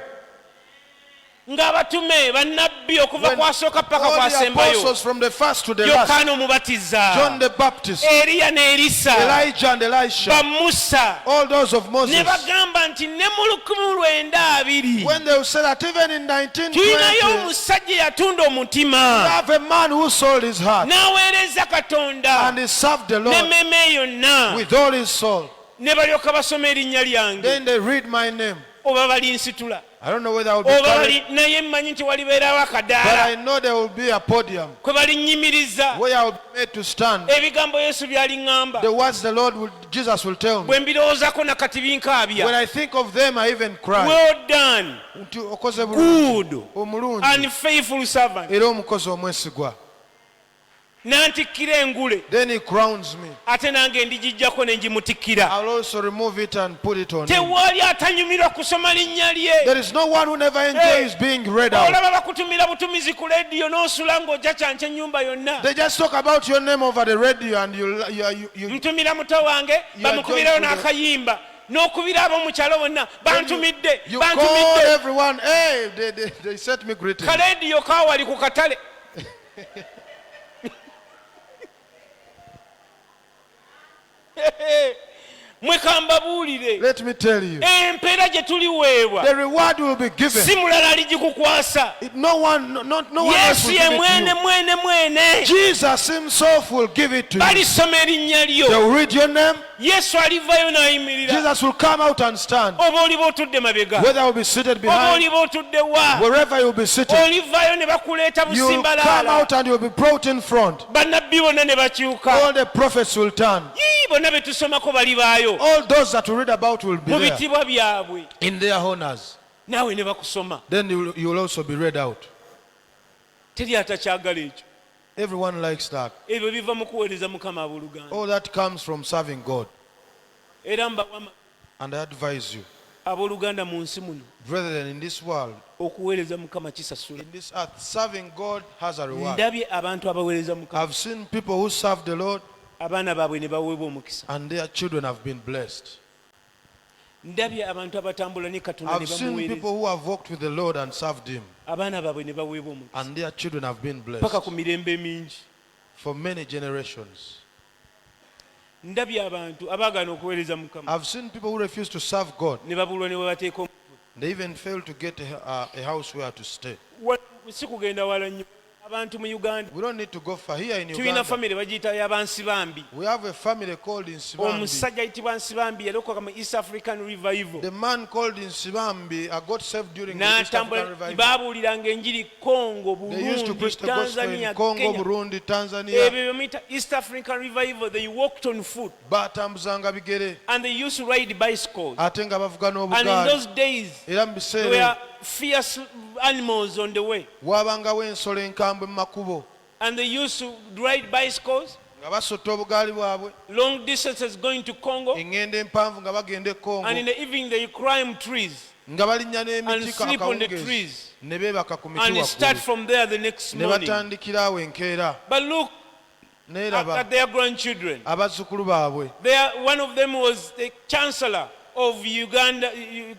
Ng'abatume bannabbi okuva When ku asooka paka ku all the asembayo. apostles from the first to the last. Yokaana omubatiza. John the Baptist. Eriya ne Erisa. Elijah and Elisha. Ba Musa. All those of Ne Moses. bagamba nti ne mu 1920 When they will say that even in tulinayo 1920, omusajja yatunda we omutima have a man who sold his heart n'aweereza Katonda and he served the Lord n'emmeeme yonna with all his soul. ne balyoka basoma erinnya lyange Then they read my name. oba balinsitula I don't know whether I will be oba carried, naye mmanyi nti walibeerawo but I akadaala know there will be a podium kwe balinnyimiriza where I will be made to stand. ebigambo Yesu by'aliŋŋamba The words Jesus will tell me. bwe mbirowoozako nakati When binkaabya. I think of them, I even cry. Well done, Nti okoze bulungi, good omulungi and faithful servant. era omukozi omwesigwa. N'antikkira engule Then he crowns me. ate nange ndigijjako ne ngimutikkira. I'll also remove it and put it on him. Tewali atanyumirwa kusoma linnya lye. There is no one who never enjoys being read out. Olaba bakutumira butumizi ku leediyo n'osula ng'ojja kyanca ennyumba yonna. They just talk about your name over the radio and you Ntumira muto wange bamukubirayo n'akayimba n'okubira ab'omu kyalo bonna bantumidde you call bantumidde. everyone. Hey, they sent me greetings. Kaleediyo kaawali ku katale. Mwekambabuulire Let me tell you, empeera gye tuliweebwa the reward will be given. si mulala aligikukwasa. No one else Yesu will ye give it mwene to you. mwene mwene. Jesus himself will give it to you. Balisoma erinnya They lyo. will read your name. Yesu alivayo n'ayimirira. Jesus will come out and stand. Oba oliba otudde mabega, Whether I will be seated oba behind, oliba otudde wa, wherever you will be seated, olivayo ne bakuleeta you will come out busimbalaala. and you will be brought in front. Bannabbi bonna ne bakyuka. All the prophets will turn. Yii, bonna be tusomako balibaayo All those that you read about will be mu there bitibwa byabwe. in their honors. Naawe ne bakusoma. Then you will also be read out. Teri atakyagala ekyo. Everyone likes that. Ebyo biva mu kuweereza Mukama abooluganda. All that comes from serving God. Era mbawa And I advise you, abooluganda mu nsi muno brethren, in this world, okuweereza Mukama kisasula. in this earth, serving God has a reward. Ndabye abantu abaweereza Mukama I've seen people who serve the Lord abaana baabwe ne baweebwa omukisa. and their children have been blessed. Ndabye abantu abatambula ne Katonda ne I've seen bamuweereza. people who have walked with the Lord and served Him, Abaana baabwe ne baweebwa omukisa. and their children have been blessed Paka ku mirembe mingi. for many generations. ndabye abantu abaagana okuweereza mukama I've seen people who refuse to serve God. ne babulwa ne webateeka They even fail to get a house where to stay. si kugenda wala nnyo abantu mu Uganda We don't need to go far. Here in tulina Uganda, famire bagiyita y'abansibambi we have a family called Nsibambi. omusajja ayitibwa nsibambi yalokoka mu East African Revival The man called Nsibambi got saved during the East African n'atambula Revival. baabuuliranga enjiri Congo, They used to Burundi, preach the gospel in Tanzania, Congo, Kenya. Burundi, Tanzania. Ebyo bemuyita East African Revival, they walked on foot Batambuzanga bigere and they used to ride bicycles. ate nga bavuga And in n'obugaali. those days, Era mu there biseera were fierce animals on the way. waabangawo ensolo enkambwe mu makubo And they used to ride bicycles, nga basota obugaali bwabwe long distances going to Congo. eŋŋendo empanvu nga bagenda e Congo And in the evening, they climb trees nga balinnya and n'emiti sleep on the akawungeezi trees. ne beebaka ku miti And start waggulu from there the next ne morning. batandikira awo enkeera But look neeraba at their grandchildren. abazzukulu baabwe. One of them was the chancellor of Uganda,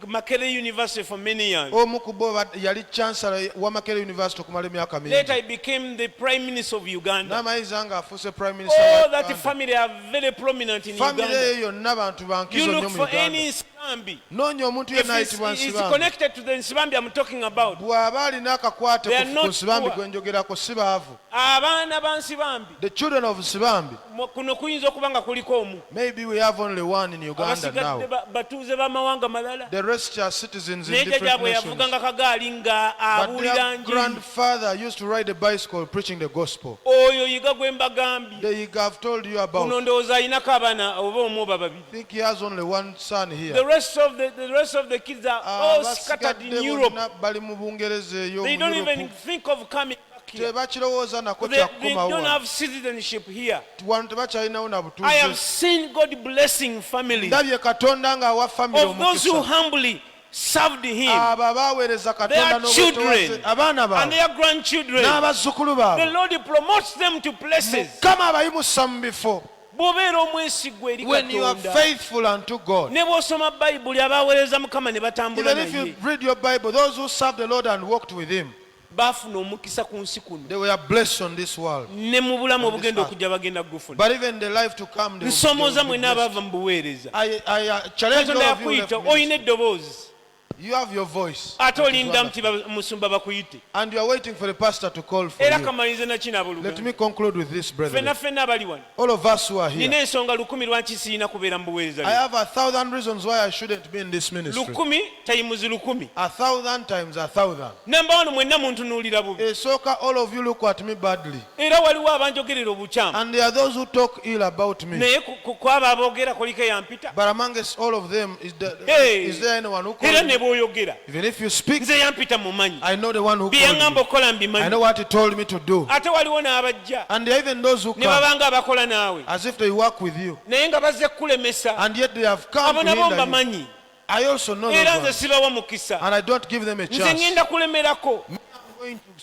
Makerere University for many years. Omu ku bo yali chancellor wa Makerere University okumala emyaka Later, mingi. he became the prime minister of Uganda. N'amayinza nga afuuse prime minister All wa that Uganda. family are very prominent in Family Uganda. eyo yonna bantu bankizo You nnyo look mu for Uganda. any Nsibambi. Noonya omuntu If yenna it's, ayitibwa it's Nsibambi. connected to the Nsibambi I'm talking about, Bw'aba alina akakwate They are ku not Nsibambi poor. gwe njogerako si baavu. abaana ba Nsibambi, The children of Nsibambi, kuno kuyinza okuba nga kuliko omu. maybe we have only one in Uganda now. Abasigadde batuuze b'amawanga malala. The rest are citizens in Naye different jjajjaabwe nations. yavuganga kagaali nga But abuulira their njiri. grandfather used to ride a bicycle preaching the gospel. Oyo yiga gwe mbagambye. They have told you Kuno about. ndowooza alinako abaana oba omu oba babiri. I think he has only one son The here. rest of the kids are all scattered in Abasigadde Europe. bonna bali mu Bungereza eyo They mu don't even Europe. think of coming back here. Tebakirowooza nako They kyakukomawo don't wano. have citizenship here. Wano tebakyalinawo na I have butuuze. seen God blessing families Ndabye Katonda ng'awa family of those who omukisa. humbly served Him, Abo abaweereza Katonda their n'obwetowaze children abaana and baabwe their grandchildren. n'abazzukulu The baabwe. Lord promotes them to places. Mukama abayimusa mu bifo. Bw'obeera omwesigwa eri When you are Katonda, faithful unto God. ne bw'osoma Bayibuli abaweereza Mukama ne batambula Even if you naye, read your Bible, those who served the Lord and walked with Him, baafuna omukisa ku nsi kuno. they were blessed on this world. Ne mu bulamu On this obugenda earth. okujja bagenda kugufuna. But even the life to come, they will Nsomooza be mwenna blessed. abava mu buweereza. I challenge all Katonda of you. yakuyita, left olina ministry. eddoboozi, You have your voice. ate That is olinda wonderful. muti musumba bakuyite. And you are waiting for the pastor to call for Era you. kamalirize na kino Let abooluganda. me conclude with this, brethren. Ffenna ffenna abali wano. All of us who are here, Nina ensonga 1000 lwaki sirina kubeera mu buweereza. I have 1,000 reasons why I shouldn't be in this ministry. 1000 tayimuzi 1000. 1,000 times 1,000. Namba wano mwenna muntunuulira bubi. Esooka, all of you look at me badly. Era waliwo abanjogerera obukyamu. And there are those who talk ill about me. Naye ku abo aboogera koliko eyampita. But amongst all of them, Hey. is there anyone who Era calls ne me? bw'oyogera, Even if you speak, nze yampita mumanyi. I know the one who Bye called yaŋŋamba me. okukola I know mbimanyi. what he told me to do. Ate waliwo n'abajja And there are even those who ne come babanga abakola naawe. as if they work with you. Naye nga bazze kukulemesa. And yet they have come Abo to nabo hinder you. mbamanyi. I also know Era nze those ones. sibawa mukisa. And I don't give them a Nze chance. ŋŋenda kulemerako.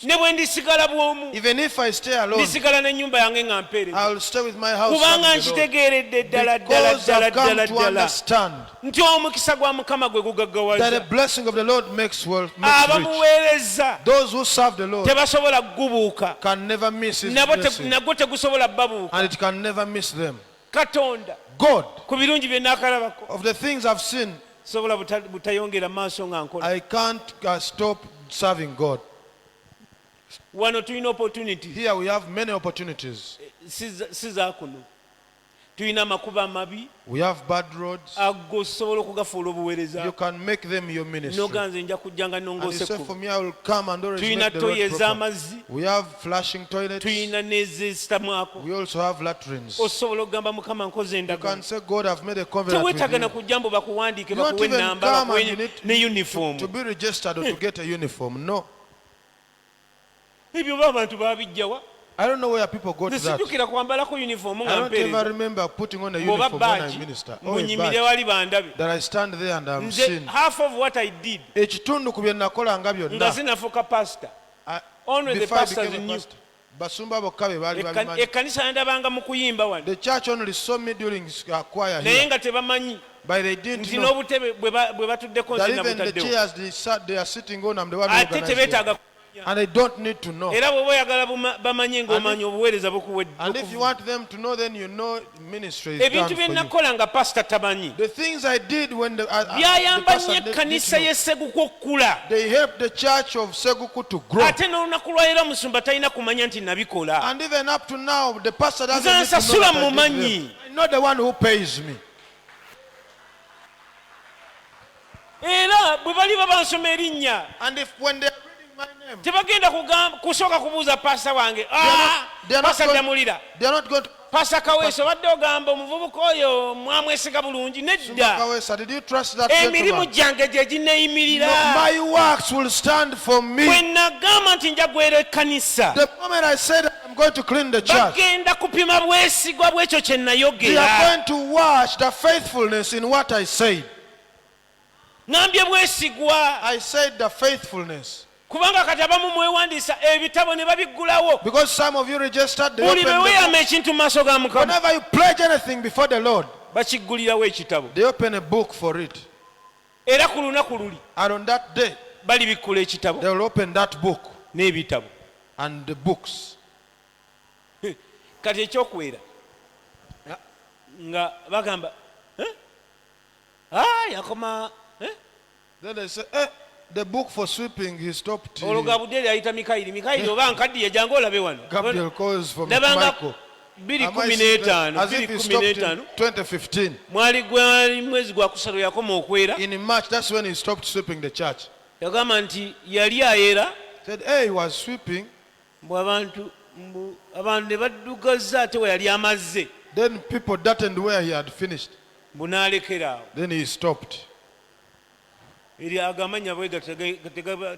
Ne bwe ndisigala bw'omu. Even if I stay alone, Ndisigala n'ennyumba yange nga mpeereza. I will stay with my house. Kubanga serving the Lord. nkitegeeredde ddala ddala Because ddala I've come ddala to ddala understand nti omukisa gwa Mukama gwe that the gugaggawaza. blessing of the Lord makes wealth, makes rich. Abamuweereza Those who serve the Lord tebasobola kugubuuka. can never miss His Nagwo blessing. tegusobola babuuka. And it can never miss them. Katonda God, ku birungi bye naakalabako of the things I've seen, sobola butayongera maaso nga nkola. I can't stop serving God. Wano tulina opportunity Here we have many opportunities. si za kuno. Tulina amakubo amabi We have bad roads. ago sobola okugafuula You obuweereza. can make them your ministry. Noganze nja kujja nga And you nongoose say, ku. for me, I will come and always Tulina make the road toyi proper. ez'amazzi. We have flashing toilets. Tulina n'ezesitamwako. We also have latrines. Osobola okugamba Mukama nkoze You can endagaano. say, God, I've made a covenant with Teweetaaga na you. kujja mbu bakuwandiike You don't bakuwe even ennamba come bakuwe and you need ne uniform. to be registered or to get a uniform. No. Ebyo abantu baabijjawa. I don't know where people got Nze that. sijjukira kwambalako uniform I nga don't ever mpeereza. remember putting on a Bw'oba uniform when I badge, minister. Or a munyimire badge wali bandabe. that I stand there and I'm Nze seen. half of what I did Ekitundu ku bye nakolanga nga byonna. sinafuuka pastor. I- Only the before I pastors became a knew. pastor, basumba bokka be baali babimanyi. Ekkanisa yandabanga mu kuyimba wano. The church only saw me during choir Naye here. nga tebamanyi But they didn't nti know n'obutebe bwe batuddeko that nze even the nabutaddewo. chairs they are sitting on them, they were Ate organized. tebeetaaga and they don't need to know. era bw'oba oyagala bamanye ng'omanya obuweereza And if you want them to know, then you know ministry is done ebintu for bye you. nakola nga pasita tamanyi The things I did when the byayamba pastor nnyo didn't ekkanisa know, y'esseguko okukula they helped the church of Seguku to grow. ate n'olunaku lwaleero musumba talina kumanya nti nabikola And even up to now, the pastor doesn't Nze need to know nsasula that I did mumanyi. them. I'm not the one who pays me. era bwe bali babansoma erinnya And if when they are reading my name, tebagenda kusooka kubuuza paasa wange they are not paasa going- jamulira they are not going to. paasa kaweesa obadde ogamba omuvubuka oyo mwamwesiga bulungi nedda Kawesa, did you trust that emirimu gentleman? gyange gye gineeyimirira No, my works will stand for me. bwe nagamba nti nja gwera ekkanisa The moment I said I'm going to clean the church, bagenda kupima bwesigwa bw'ekyo kye they are nayogera going to watch the faithfulness in what I said. nambye bwesigwa I said the faithfulness. kubanga kati abamu mwewandiisa ebitabo ne babiggulawo Because some of you registered, they buli opened lwe the weeyama ekintu mu maaso ga mukama whenever you pledge anything before the Lord, bakiggulirawo ekitabo they open a book for it. era ku lunaku luli And on that day, balibikkula ekitabo they will open that book n'ebitabo and the books. kati ekyokwera nga bagamba yakoma Then they say, the book for sweeping, he stopped. olwo gabudde ayita mikayiri oba nkaddiye jangu olabe wano Gabriel calls from Labanga Michael. 2:15 As if he stopped in 2015. mwali mwezi gwa kusatu yakoma okwera In March, that's when he stopped sweeping the church. yagamba nti yali ayera Said, hey, he was sweeping. mbu abantu ne baddugaza ate we yali amazze Then people darted where he had finished. mbu n'alekeraawo Then he stopped. eri agamanya bwega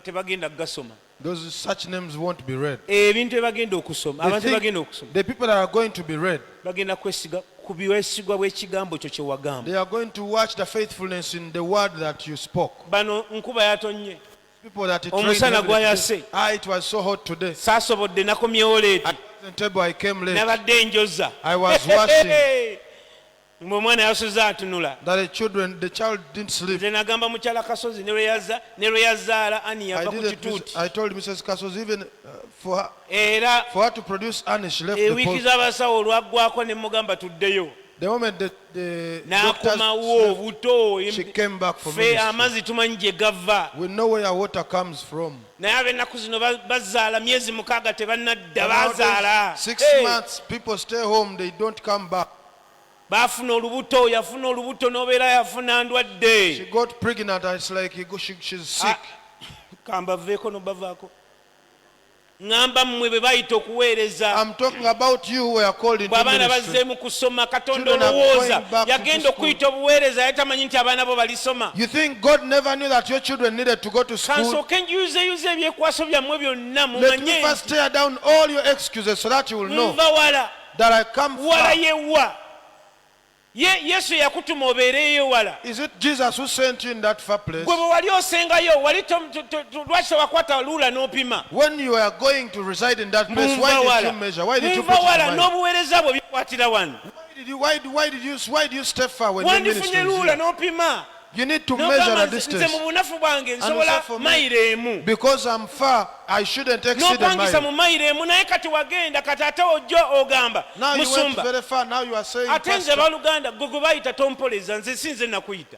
tebagenda kugasoma Those such names won't be read. ebintu ebagenda okusoma They abantu think bagenda okusoma the people that are going to be read, bagenda kwesiga ku bwesigwa bw'ekigambo kyo kye wagamba they are going to watch the faithfulness in the word that you spoke. bano nkuba yatonye People that it Omusana rained gwayase. heavily. It was so hot today. saasobodde nakomyewo leeti At the table I came late. nabadde njoza I was washing. mbe omwana yasuze atunula That the child didn't sleep. nze nagamba mukyala kasozi ne lwe yazaala ani yava ku kituuti I told Mrs. Castles even for era her to produce Annie, she left the ewiiki post. z'abasawo olwaggwako ne mugamba tuddeyo The moment the doctors n'akomawo left, obuto she came back for fe ministry. amazzi tumanyi gye gava We know where our water comes from. naye ab'ennaku zino bazaala myezi 6 tebannadda Nowadays, bazaala 6 months, people stay home, they don't come back. baafuna olubuto yafuna olubuto n'obeera yafuna She ndwadde got pregnant, and it's like she's sick. kambavaeko nobavaako ŋŋamba mmwe bwe bayita okuweereza I'm talking about you who are called into bw'abaana ministry. bazzeemu kusoma katonda Children are olowooza going back to yagenda school. okuyita obuweereza yali tamanyi nti abaana bo balisoma You think God never knew that your children needed to go to school? kansooke njuyuzeyuze ebyekwaso byammwe byonna Let me mumanye first tear down all your excuses so that you will know nva wala that I come wala far. yewa yesu yakutuma obeereyo wala Is it Jesus who sent you in that far place? gwe bwe wali osengayo wali lwaki tewakwata luula n'opima When you are going to reside in that place, munva why did wala you measure? Why did you munva put it wala in mind? n'obuweereza bwe bikwatira wano Why did you step far when your ministry wandifunye is luula here? n'opima You need to measure n'ogamba the nze mu distance. bunafu bwange And nsobola also for me, mayiro emu because I'm far, I shouldn't exceed a n'opangisa mile. mu mayiro emu naye kati wagenda kati ate ojja ogamba Now you went musumba very far, now you are saying, ate nze Pastor, baluganda gwe gwe bayita tompoleza nze si nze nakuyita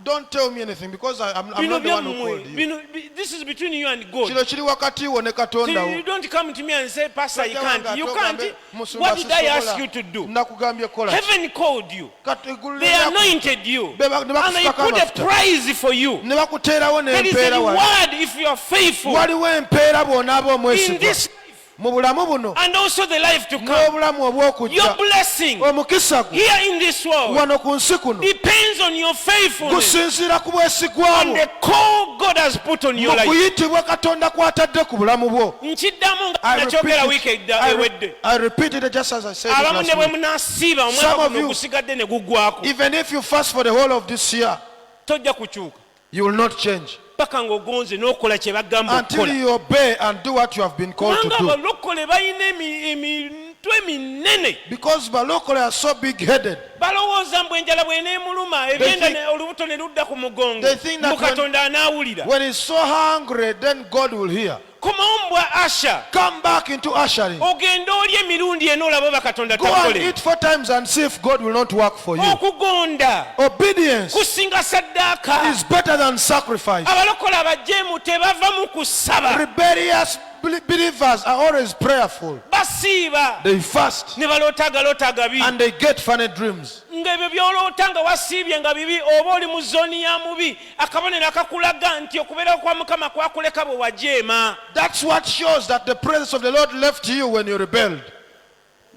don't tell me anything because I'm bino not the one who byammwe called you. this is between you and God. Kino kiri wakati wo ne Katonda wo. You don't come to me and say, Pastor, you can't. You can't. Musumba What did I sisobola. ask you to do? Nakugambye kola. Heaven called you. Kati eggulu They lyaku- anointed you. ne And they bakufukako put a amafuta. prize for you. Ne bakuteerawo There is a n'empeera wano. reward if you are faithful Waliwo empeera bw'onaaba in omwesigwa this mu bulamu buno and also the life to come. n'obulamu Your obw'okujja. blessing Omukisa gwo here in this world wano ku nsi kuno depends on your faithfulness gusinziira ku bwesigwa and bwo the call God has put on your mu life. kuyitibwa Katonda kw'atadde ku bulamu bwo. Nkiddamu nga I nakyogera repeat wiiki it. I ewedde. repeated it just as I said it Abamu last ne bwe week. munaasiiba omwaka Some of guno you- gusigadde ne guggwako Even if you fast for the whole of this year, tojja kukyuka you will not change paka ng'ogonze n'okola kye bagamba until okukola you obey and do what you have been called to kubanga do. abalokole balina emitwe minene Because Balokole are so big-headed. balowooza mbu enjala bw'eneemuluma ebyenda olubuto ne ludda ku mugongo they think that mbu katonda anaawulira When he's so hungry, then God will hear. komaombwa asha Come back into ushering. ogenda oli emirundi ena olaba oba katonda Go and takole eat 4 times and see if God will not work for you. okugonda Obedience kusinga saddaaka is better than sacrifice. abalokole abajeemu tebava mu kusaba Rebellious believers are always prayerful. basiiba They fast ne baloota agaloota agabi and they get funny dreams. ng'ebyo by'oloota nga wasiibye nga bibi oba oli mu zooni ya mubi akabonero akakulaga nti okubeerawo kwa mukama kwakuleka bwe wajeema That's what shows that the presence of the Lord left you when you rebelled.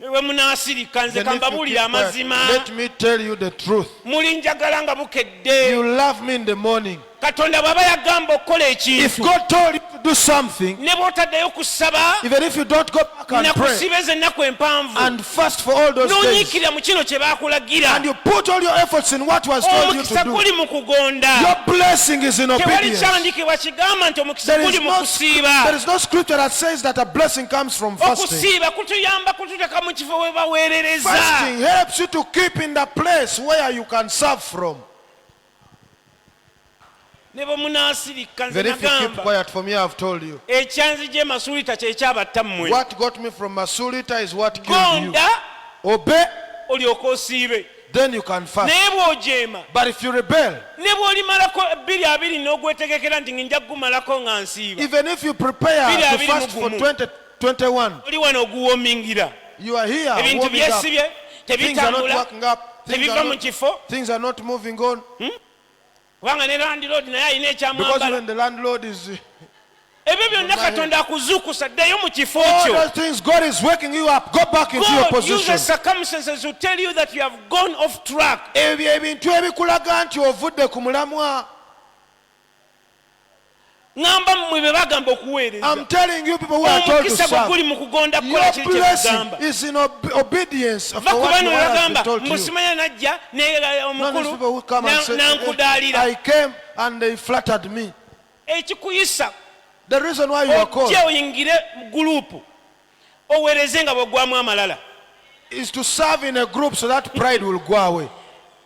we munaasirika nze Then if you kambabuulire keep quiet, amazima let me tell you the truth. muli njagala nga bukedde You love me in the morning. katonda bw'aba yagamba okukola If ekintu God told you to do something, ne bw'otaddeyo kusaba even if you don't go back and pray nakusiba ezo ennaku empanvu and fast for all those days, n'onyiikirira mu kino kye baakulagira and you put all your efforts in what was told you omukisa to do, guli mu kugonda your blessing is in tewali obedience. kyandikibwa kigamba nti omukisa There guli is mu no kusiiba scripture that says that a blessing comes from fasting. okusiiba kutuyamba kututeka mu kifo we baweerereza Fasting helps you to keep in the place where you can serve from. ne bwe munaasirika nze Even if you keep nagamba quiet for me, I've told you. ekyanzigye masulita kyekyabatta mmwe What got me from Masulita is what killed you. gonda Obey, olyoka osiibe then you can fast. naye bw'ojeema But if you rebel, ne bw'olimalako 2-2 n'ogwetegekera nti nja kugumalako nga nsiiba even if you prepare Bili to abiri fast for mugumu. 2021, oli wano oguwoomingira you are here ebintu warming up. byesibye Things are not tebitambula working up. tebiva mu kifo Things are not moving on. kubanga ne landlord naye alina Because ekyamwambala when the landlord is... ebyo byonna katonda akuzuukusa ddayo mu kifo all kyo those things, God is waking you up. Go back into your God position. uses circumstances to tell you that you have gone off track. Ebyo ebintu ebikulaga nti ovudde ku mulamwa. Ngamba mmwe be bagamba okuweereza I'm telling you people who are told to omukisa gwe serve. guli mu kugonda kukola Your kiri kye blessing tugamba is in obedience for va ku what bano you we have been bagamba told to you. mbusimanya najja None of these people who come and say, nankudaalira I came and they flattered me. ekikuyisa The reason why you are called ojja oyingire mu gurupu oweereze nga bwegwamu amalala is to serve in a group so that pride will go away.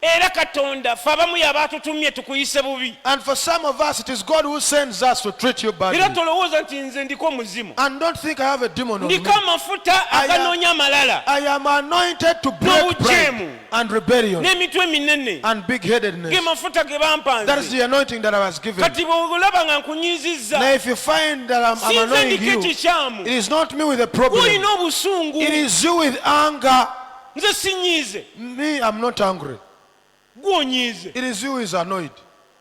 era katonda fe abamu yabaatutumye tukuyise bubi And for some of us, it is God who sends us to treat you era badly. tolowooza nti nze ndiko muzimu And don't think I have a demon on me. ndiko amafuta aganoonya amalala I am anointed to break pride n'obujeemu and rebellion n'emitwe minene and big-headedness. ge mafuta ge bampa That is nze the anointing that I was given. kati bwolaba nga Now nkunyizizza if you find that I'm sinze annoying ndiko you, ekikyamu it is not me with a problem. gwolina obusungu It is you with anger. nze sinyiize Me, I'm not angry. gwonyiize It is you who is annoyed.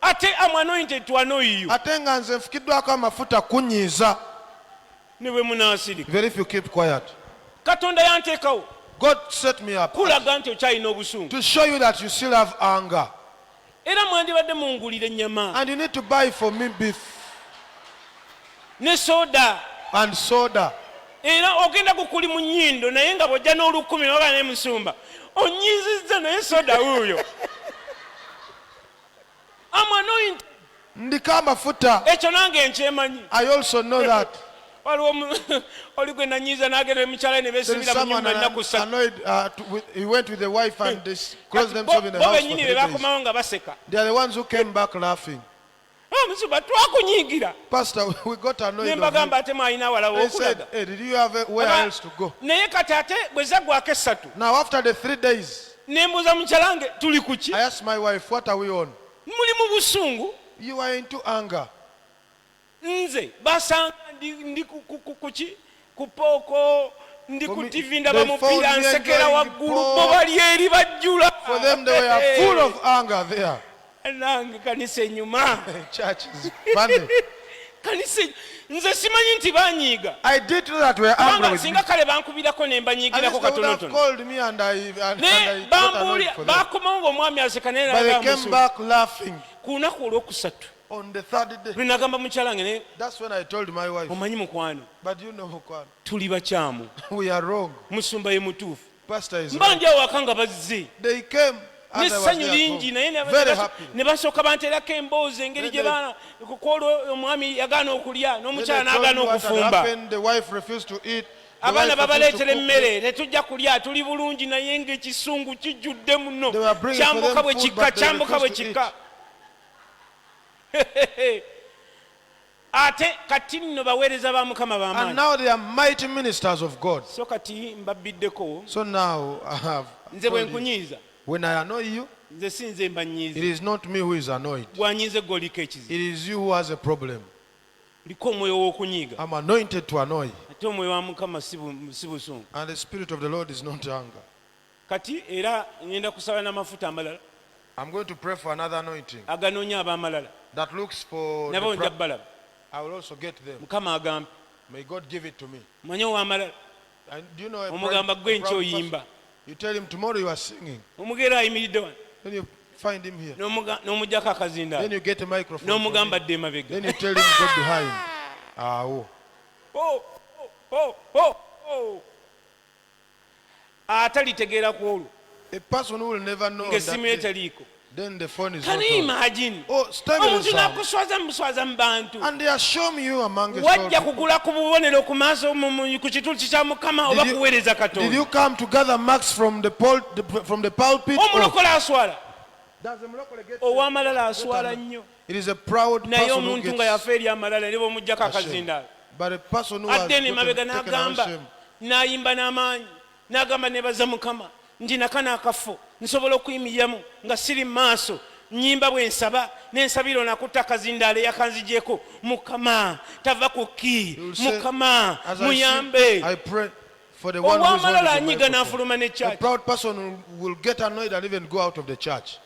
ate am anointed to annoy you Ate nga nze nfukiddwako amafuta kunyiiza. ne bwe munaasirika Even if you keep quiet. katonda yanteekawo God set me up kulaga nti okyalina obusungu to show you that you still have anger. era mwandibadde mungulira ennyama And you need to buy for me beef ne soda and soda. era ogenda kukuli mu nnyindo naye nga bw'ojja n'olukumi noba n'emusumba onyiizizza naye soda wuuyo amanointi Ndiko amafuta. ekyo nange nkyemanyi I also know that. waliwo oli gwe nanyiiza n'agenda mukyala ne There is beesibira mu someone nyumba ennaku ssatu annoyed. He went with the wife and they closed bo themselves in the house for 3 bennyini be days. bakomawo nga baseka They are the ones who came back laughing. musumba twakunyiigira Pastor, we got annoyed ne of mbagamba you. ate mwalina awala They said, w'okulaga hey, did you have where else to go? naye kati ate bwe zaggwako essatu Now after the 3 days, ne mbuuza mukyalange tuli ku ki I asked my wife, what are we on? muli mu busungu You are into anger. nze basanga ndi kuki ku pooko ndi ku tivi ndaba They found mupiira me nsekera enjoying waggulu pork. bo bali eri bajjula For them, they were full of anger there. nange kanisa enyuma Church is funny. kanisa nze simanyi nti banyiiga I did know that we were angry kubanga with me. singa kale bankubirako ne At mbanyiigirako least they would have katonotono called me and I naye got annoyed bambuulira for them. bakomawo ng'omwami aseka naye But they nagamba came musungu. back laughing ku lunaku olwokusatu on the 3rd day. lwe nagamba mukyalange naye That's when I told my wife, omanyi mukwano but you know, Mukwan, tuli bakyamu we are wrong. musumba ye mutuufu Pastor is mba right. ndi awaka nga bazze They came as I was n'essanyu there at lingi naye home. Very happy. ne basooka banteerako emboozi engeri gye baana kukola omwami yagaana okulya Then n'omukyala they told n'agaana me what had okufumba happened. The wife refused to eat. The abaana wife refused to babaleetera cook. emmere tetujja kulya tuli bulungi naye ng'ekisungu kijjudde muno They were bringing for kyambuka them bwe food, kikka but they kyambuka bwe refused to kikka ate kati nno baweereza ba mukama And b'amaanyi. now they are mighty ministers of God. So kati mbabbiddeko So now I have nze bwe told you, nkunyiiza when I annoy you, nze si nze mba it nnyiiza is not me who is annoyed. gwanyiize gw'oliko ekizibu It is you who has a problem. liko omwoyo w'okunyiiga I'm anointed to annoy. ate omwoyo wa mukama si busungu. And the Spirit of the Lord is not anger. Kati era ngenda kusaba n'amafuta amalala I'm going to pray for another anointing aganoonya ab'amalala that looks for nabo the nja balaba. I will also get them. Mukama agambe May God give it to me. manye ow'amalala And do you know a omugamba proud gwe person? nkyoyimba You tell him tomorrow you are singing. omugero ayimiridde wano Then you find him here. n'omugyako akazindaalo Then you get a microphone. from n'omugamba him. dde emabega. Then you tell him go behind. Ah, oh. atalitegeera ku olwo A person who will never know ng'essimu ye that teriiko. then the phone is Can not you on. imagine? Oh, Omuntu stabilize. n'akuswaza muswaza mu bantu And they are showing you among the wajja people. kugula ku bubonero ku maaso ku kituuti kya mukama oba kuweereza Did you katonda. come to gather marks from the pulpit? Or Omulokole aswala does the miracle get ow'amalala aswala nnyo It is a proud naye person who omuntu nga gets yafa eri amalala ne bw'omugyako ashamed. akazindaalo But a person who has adde ne mabega taken away n'agamba shame. n'ayimba n'amaanyi n'agamba nebaza mukama nti nakana akafo nsobola okuyimiriramu nga siri maaso nnyimba bwe nsaba n'ensabira onakutta akazindaalo eyakanzigyeko mukama tava ku ki You will say, mukama As I muyambe. sing, I pray for the one who is Ow'amalala holding the anyiga microphone. n'afuluma ne A kyaki. proud person will get annoyed and even go out of the church.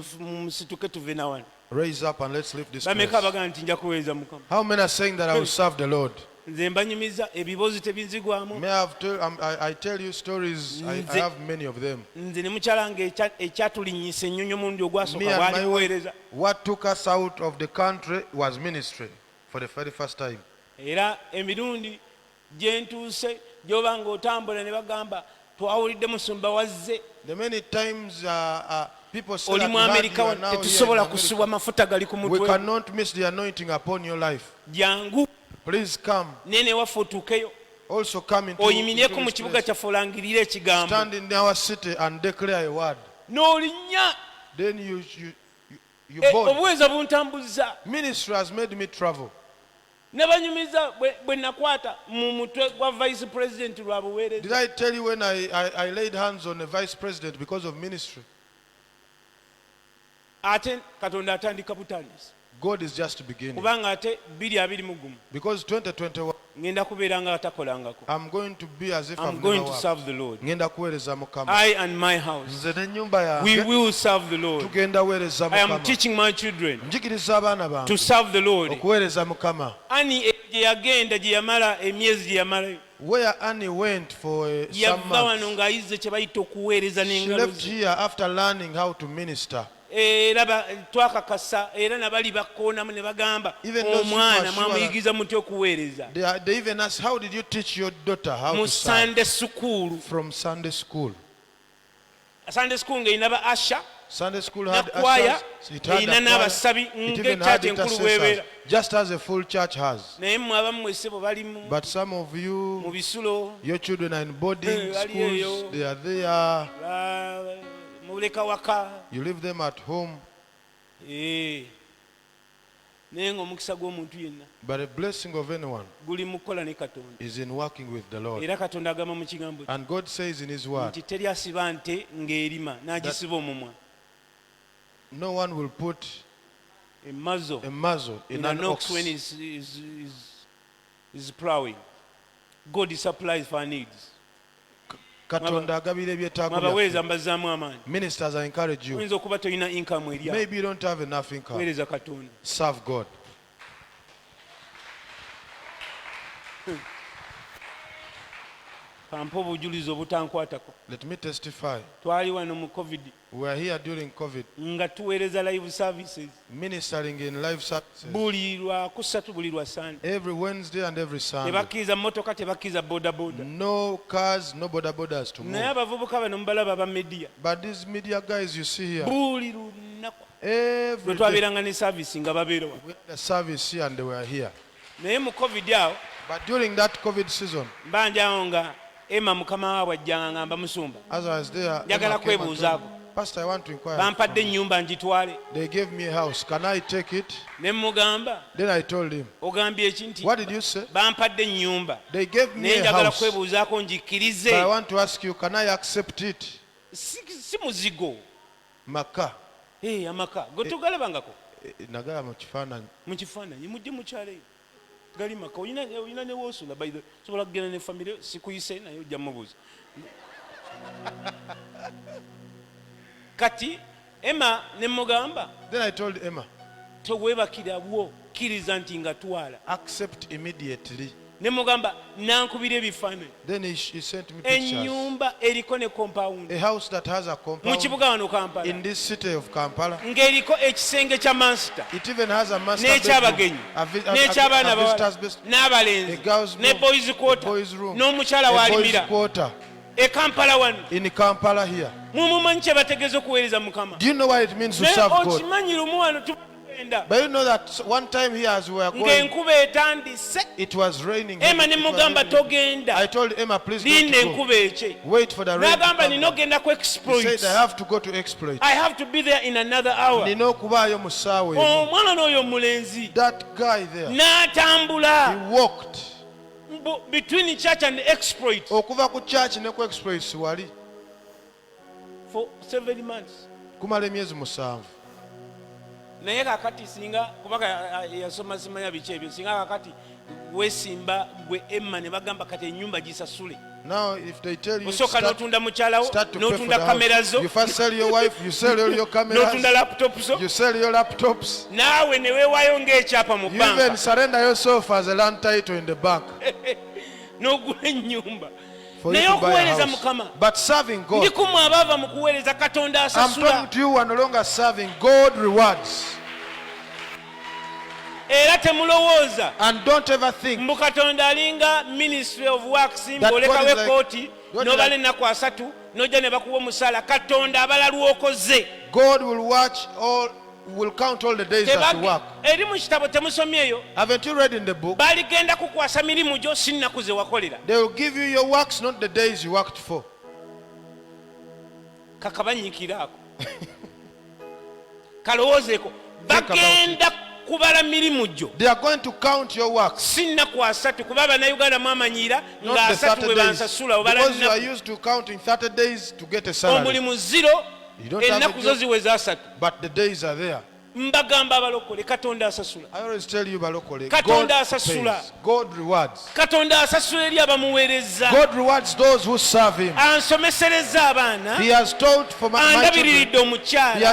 musituke tuve na wano. Raise up and let's leave this bameka place. abagaa nti nja kuweereza mukama. How many are saying that I will serve the Lord? nze mbanyumiza ebibuuzo tebinzigwamu. May I have I tell you stories. I have many of them. nze ne mukyala nga ekyatulinnyisa ennyonyo mulundi ogwasooka Me and bwali my buweereza. wife, what took us out of the country was ministry for the very first time. Era emirundi gye ntuuse gy'oba ng'otambula ne bagamba twawulidde musumba wazze The many times people say oli that mu we had Amerika you wano are now here in tetusobola America. kusubwa mafuta gali ku We mutwe. cannot miss the anointing upon your life. Jangu Please come. nene waffe otuukeyo Also come into oyimiryeko mu this kibuga place. kyaffe olangirire ekigambo Stand in our city and declare a word. n'olinnya. Then you board. Obuweereza buntambuza Ministry has made me travel. ne banyumiza bwe nakwata mu mutwe gwa vice president lwa buweereza. Did I tell you when I laid hands on the vice president because of ministry? Ate katonda atandika butandisi God is just beginning. kubanga ate 2021 Because 2021, ngenda kubeera nga atakolangako. I'm going to be as if I'm I've going never to worked. serve the Lord. Ngenda kuweereza Mukama. I and my house Nze n'ennyumba we yange will serve the Lord. tugenda weereza I am Mukama. teaching my children Njigiriza abaana to bange serve the Lord. okuweereza Mukama. Ani gye yagenda gye yamala emyezi gye yamalayo Where Annie went for some yava wano months, ng'ayizze kye bayita okuweereza she n'engalo left ze. here after learning how to minister. Era twakakasa era nabali bakoonamu ne bagamba Even those omwana people are sure mwamuyigiriza mutya okuweereza They even asked, how did you teach your daughter how mu to serve? Sunday school. From Sunday school. Sunday school ng'erina ba asha Sunday school had nakwaya ushers, it had erina a choir, n'abasabi it even had ng'ekyati enkulu intercessors, bw'ebeera. just as a full church has. naye mmwe abamu mwesebo bali mu But some of mu you, bisulo your children are in boarding Bali eyo. schools, they are there, muleka waka. you leave them at home. Naye ng'omukisa gw'omuntu yenna But the blessing of anyone guli mu kukola ne katonda. is in working with the Lord. Era katonda agamba mu kigambo kye And God says in His word, nti teri asiba nte ng'erima n'agisiba omumwa. no one will put Emazo a muzzle in in an an ox. ox when is plowing. God supplies for our needs. Katonda agabira ebyetaago Mwabaweereza byaffe. mbazzaamu amaanyi. Ministers, I encourage you. Oyinza okuba tolina income eri awo. Maybe you don't have enough income. Weereza katonda. Serve God. Kampa obujulizi obutankwatako. Let me testify. Twali wano mu covid We are here during COVID, nga tuweereza live services ministering in live services buli lwakusatu buli lwa Sunday. every Wednesday and every Sunday. Tebakkiriza mmotoka, tebakkiriza bodaboda. No cars, no boda bodas to Naye move. abavubuka bano mubalaba ba media But these media guys you see here, buli lunaku every lwe day twabeeranga ne service nga babeera wano. we had a service here and they were here. Naye mu covid awo But during that COVID season, mbanja awo nga Emma mukama waabwe ajjanga ngamba musumba as I was there, njagala Emma came and told kwebuuzaako me, Pastor, I want to inquire. bampadde ennyumba ngitwale. They gave me a house. Can I take it? Ne mugamba Then I told him, ogambye eki nti what did you say? bampadde ennyumba They gave me naye a njagala house. kwebuuzaako But I ngikkirize. want to ask you, can I accept it? Si muzigo. Maka. Amaka gwe togalabangako Nagala mu kifaananyi. mu kifaananyi mujje mukyaleyo gali maka olina ne woosula by the sobola kugenda ne famire sikuyise naye ojja mubuuza. Kati Emma ne mugamba Then I told Emma, teweebakirawo kkiriza nti nga twala. accept immediately. Ne mugamba nankubira ebifaananyi. Then he sent me pictures. Ennyumba eriko ne compound A house that has a mu compound kibuga wano Kampala in this city of Kampala. ng'eriko ekisenge kya master It even has a master bedroom, n'ekyabagenyi a n'ekyabaana visitor's abawala best, n'abalenzi a girl's ne room, boys a quarter boys' room, n'omukyala a boys' w'alimira quarter e Kampala wano. in Kampala here. Mumumanyi kye bategeeza okuweereza Mukama. Do you know what it means to Naye serve God? okimanyi lumu wano tugenda But you know that one time here as we were going, ng'enkuba etandise. it was raining. Emma ne It was mugamba raining. togenda I told Emma, please linda don't go. enkuba ekye. Wait for the rain to N'agamba come nina down. ogenda ku He exploit. said, I have to go to exploit. I have to be there in another hour. Nina okubaayo mu ssaawa emu. Omwana n'oyo omulenzi That guy there, n'atambula he walked between church and exploit okuva ku church ne ku exploit wali for 7 months. kumala emyezi 7. Naye kakati singa kubanga yasoma simanya biki ebyo, singa kakati wesimba gwe Emma ne bagamba kati ennyumba gisasule. Now if they tell you Osooka n'otunda mukyalawo, start to pay for n'otunda the kamera house, zo, you first sell your wife, you sell all your cameras, n'otunda laptop zo, you sell your laptops, naawe ne weewaayo ng'ekyapa mu you even banka surrender yourself as a land title in the bank n'ogula ennyumba. for you Naye to buy a okuweereza house. Mukama, But serving God, ndikumu abaava mu kuweereza Katonda I'm asasula. talking to you who are no longer serving, God rewards. Era temulowooza And don't ever think mbu Katonda alinga Ministry of Works God ng'olekawo is like- ekkooti God is n'obala like- ennaku 3 n'ojja ne bakuwa omusaala. Katonda abala lw'okoze. God will watch all, will count all the days that you work. Eri mu kitabo temusomyeyo Haven't you read in the book? baligenda kukwasa mirimu gyo si nnaku ze wakolera. They will give you your works, not the days you worked for. Kakabanyiikira ako kalowoozeeko about bagenda kubala mirimu gyo They are going to count your works, si nnaku 3 kuba Bannayuganda mwamanyiira not nga the 3 30 bwe days. bansasula obala Because you are nnaku. used to counting 30 days to get a salary. Omulimu 0 You don't have a ennaku zo job. ziweza 3. But the days are there. Mbagamba abalokole Katonda asasula. I always tell you, Balokole, God Katonda asasula. pays. God rewards. Katonda asasula eri abamuweereza. God rewards those who serve Him. Ansomesereza abaana, He has told for my children. andabiriridde He has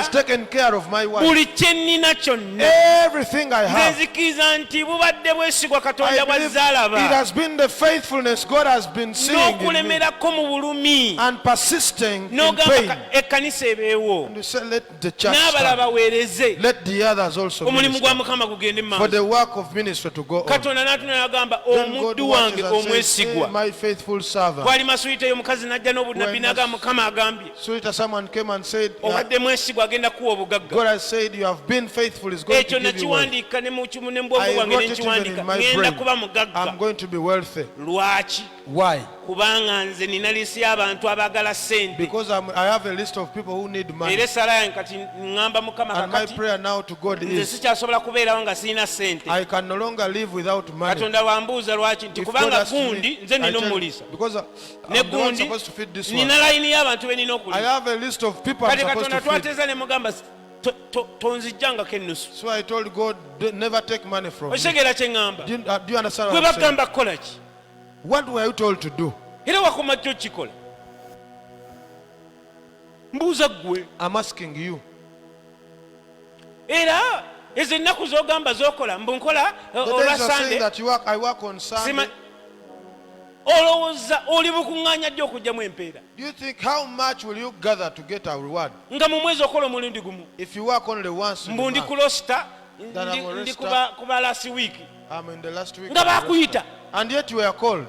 omukyala, taken care of my wife. buli kye nnina kyonna. Everything I Nze have. nzikiriza nti bubadde bwesigwa I Katonda believe it bw'azaalaba has been the faithfulness God has been seeing in me n'okulemerako mu bulumi and persisting in n'ogamba pain. ekkanisa ebeewo And you say, let the church n'abala stand. baweereze Let the others also omulimu gwa minister. Mukama gugende mu For maaso. the work of ministry to go on. Katonda n'atunula n'agamba Then God omuddu watches wange and says, "Hey, omwesigwa. my faithful servant." Kwali masuyita y'omukazi n'ajja n'obunnabbi When n'agamba Mukama agambye Sweeter, someone came and said, obadde mwesigwa agenda kuwa obugagga. God has said you have been faithful, is going to Ekyo give you wealth. nakiwandiika ne mu I bwongo bwange wrote it even nekiwandiika in my ŋŋenda brain. kuba mugagga. I'm going to be wealthy. Lwaki? Why? Kubanga nze nina liisi y'abantu abaagala ssente. Because I have a list of people who need money. Era essala yange kati ŋŋamba Mukama And my kakati prayer now to God nze is, sikyasobola kubeerawo nga sirina ssente. I can no longer live without money. Katonda wambuuza lwaki nti If God kubanga asks me, gundi nze I nina tell him, omulisa because ne I'm the one gundi supposed to feed this one. nina layini y'abantu be nina I okulisa. have a list of people I'm Kati supposed Katonda to feed. twateeza ne mugamba tonzijjangako ennusu. So I told God, never take money from me. okitegeera kye ŋŋamba? Do you understand bwe what I'm saying? bagamba kukola ki What were you told to do? era wakoma jjo kikola. Mbuuza ggwe. I'm asking you. Era ezo ennaku z'ogamba z'okola mbu nkola The olwa days you're saying Sunday, that you work, I work on Sunday. sima- olowooza oli bukuŋŋaanya ddyo okugyamu empeera Do you think how much will you gather to get a reward? nga mu mwezi okola omulundi gumu If you work only once in mbu a ndi month. ku losita That I'm a ndi roster. kuba last week I'm in the last week. nga of the baakuyita. rest. And yet you were called.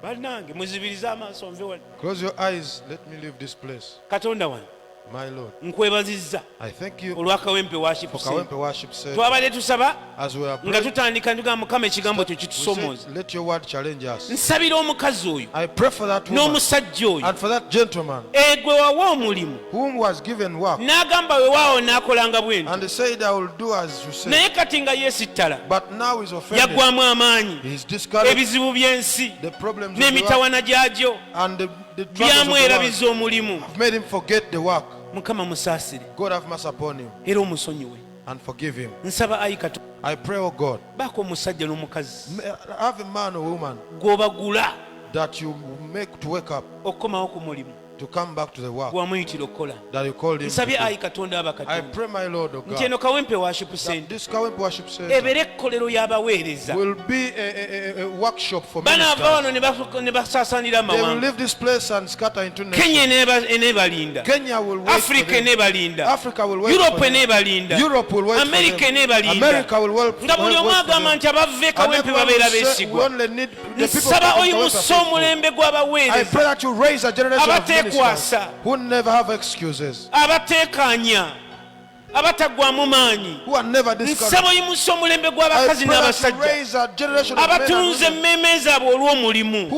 Bannange mwezibirize amaaso nve wano. Close your eyes. Let me leave this place. Katonda wange My Lord, Nkwebazizza I thank you olw'akawempe worship for center. Kawempe Worship Center. Twabadde tusaba As we are nga praying, tutandika ntuga Mukama ekigambo kyo we kitusomooza. say, let your word challenge us. Nsabira omukazi oyo I pray for that woman n'omusajja oyo and for that gentleman egwe wawa omulimu whom was given work, n'agamba weewaawo n'akolanga bwenti and he said, I will do as you say. naye kati nga yeesittala But now he's offended. yaggwamu amaanyi He's discouraged. ebizibu by'ensi The problems of the world n'emitawana gyagyo and the troubles of the world byamwerabiza omulimu. have made him forget the work. Mukama musaasire God have mercy upon him era omusonyiwe. and forgive him. Nsaba ayi Katonda I pray, oh God, baako omusajja n'omukazi have a man or woman gw'obagula that you make to wake up, okukomawo ku mulimu to come back to the work gwamuyitira okukola. that you called him to Nsabye do. ayi Katonda aba I Katonda pray, my Lord, oh nti God, eno Kawempe Worship that Center this Kawempe Worship Center ebeere ekkolero y'abaweereza. will be a workshop for Banaava ministers. wano ne basaasaanira They will amawanga. leave this place and scatter into Kenya nations. eneebalinda, Kenya will wait for Africa them. eneebalinda, Africa will wait Europe for them. eneebalinda, Europe will wait America for them. eneebalinda. America will wait, nga buli omu wait for agamba them. nti abava And Kawempe everyone babeera will say, we beesigwa. only need the people Nsaba of Kawempe oyimusa faithful. omulembe I gw'abaweereza pray that you raise a generation of ministers abateekwasa, who never have excuses, abateekaanya, abataggwamu maanyi. who are never discouraged. Nsaba oyimusa omulembe I gw'abakazi pray that you n'abasajja raise a generation of men and abatunze women emmeeme zaabwe olw'omulimu,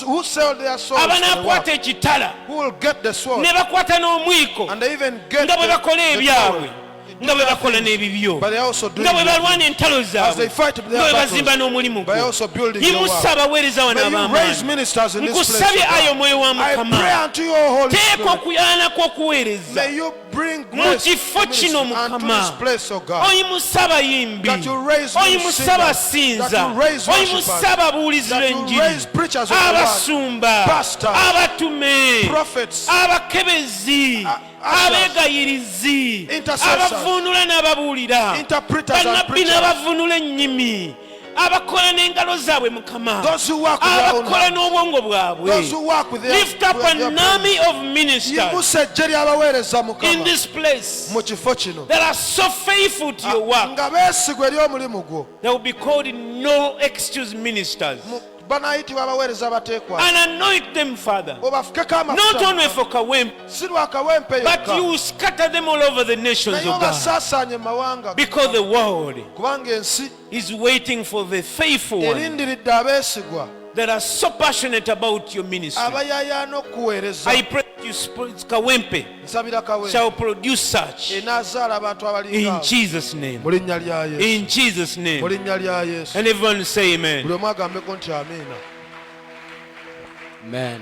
who sell their souls to the abanaakwata work, ekitala who will get the sword, ne bakwata n'omwiko and they even get nga bwe bakola the ebyabwe power. nga bwe bakola n'ebibyo But they are also doing nga bwe their balwana entalo as zaabwe they fight nga their bwe battles, bazimba n'omulimu by gwo. also building your yimusa work. abaweereza wano May you raise ab'amaanyi. ministers in this place. Nkusabye oh ayo God. omwoyo wa I pray Mukama unto your Holy teeka Spirit. okuyana kw'okuweereza May you bring mu grace kifo to kino minister unto Mukama. this place, oh God. oyimusa abayimbi, That you raise oyimusa singers, abasinza, that you raise oyimusa worshipers, ababuulizi that you b'enjiri, raise preachers of the word, abasumba, pastors, abatume, prophets, abakebezi, ushers, abeegayirizi, intercessors, abavuunula n'ababuulira, interpreters and bannabbi preachers, n'abavuunula ennimi, abakola n'engalo zaabwe Mukama, those who work with their own abakola hands, n'obwongo bwabwe. those who work with their Lift up with their an brains. army of ministers Yimusa eggye ly'abaweereza in Mukama this place mu kifo kino that are so faithful to your work. nga beesigwa eri omulimu gwo. They will be called no excuse ministers. Banaayitibwa abaweereza abateekwa. And anoint them, Father, Obafukeko not amafuta only for Kawempe, si lwa Kawempe but yokka, you scatter them all over the nations naye of God. obasaasaanye mu mawanga, Because the world kubanga ensi is waiting for the faithful ones erindiridde abeesigwa that are so passionate about your ministry. abayaayaana okuweereza. I pray that you, Kawempe, Nsabira Kawempe shall produce such enaazaala abantu abalinga in abo. Jesus' name. Mu linnya lya Yesu. In Jesus' Mu name. linnya lya Yesu. And everyone say amen. Buli omu agambeko nti amiina. Amen.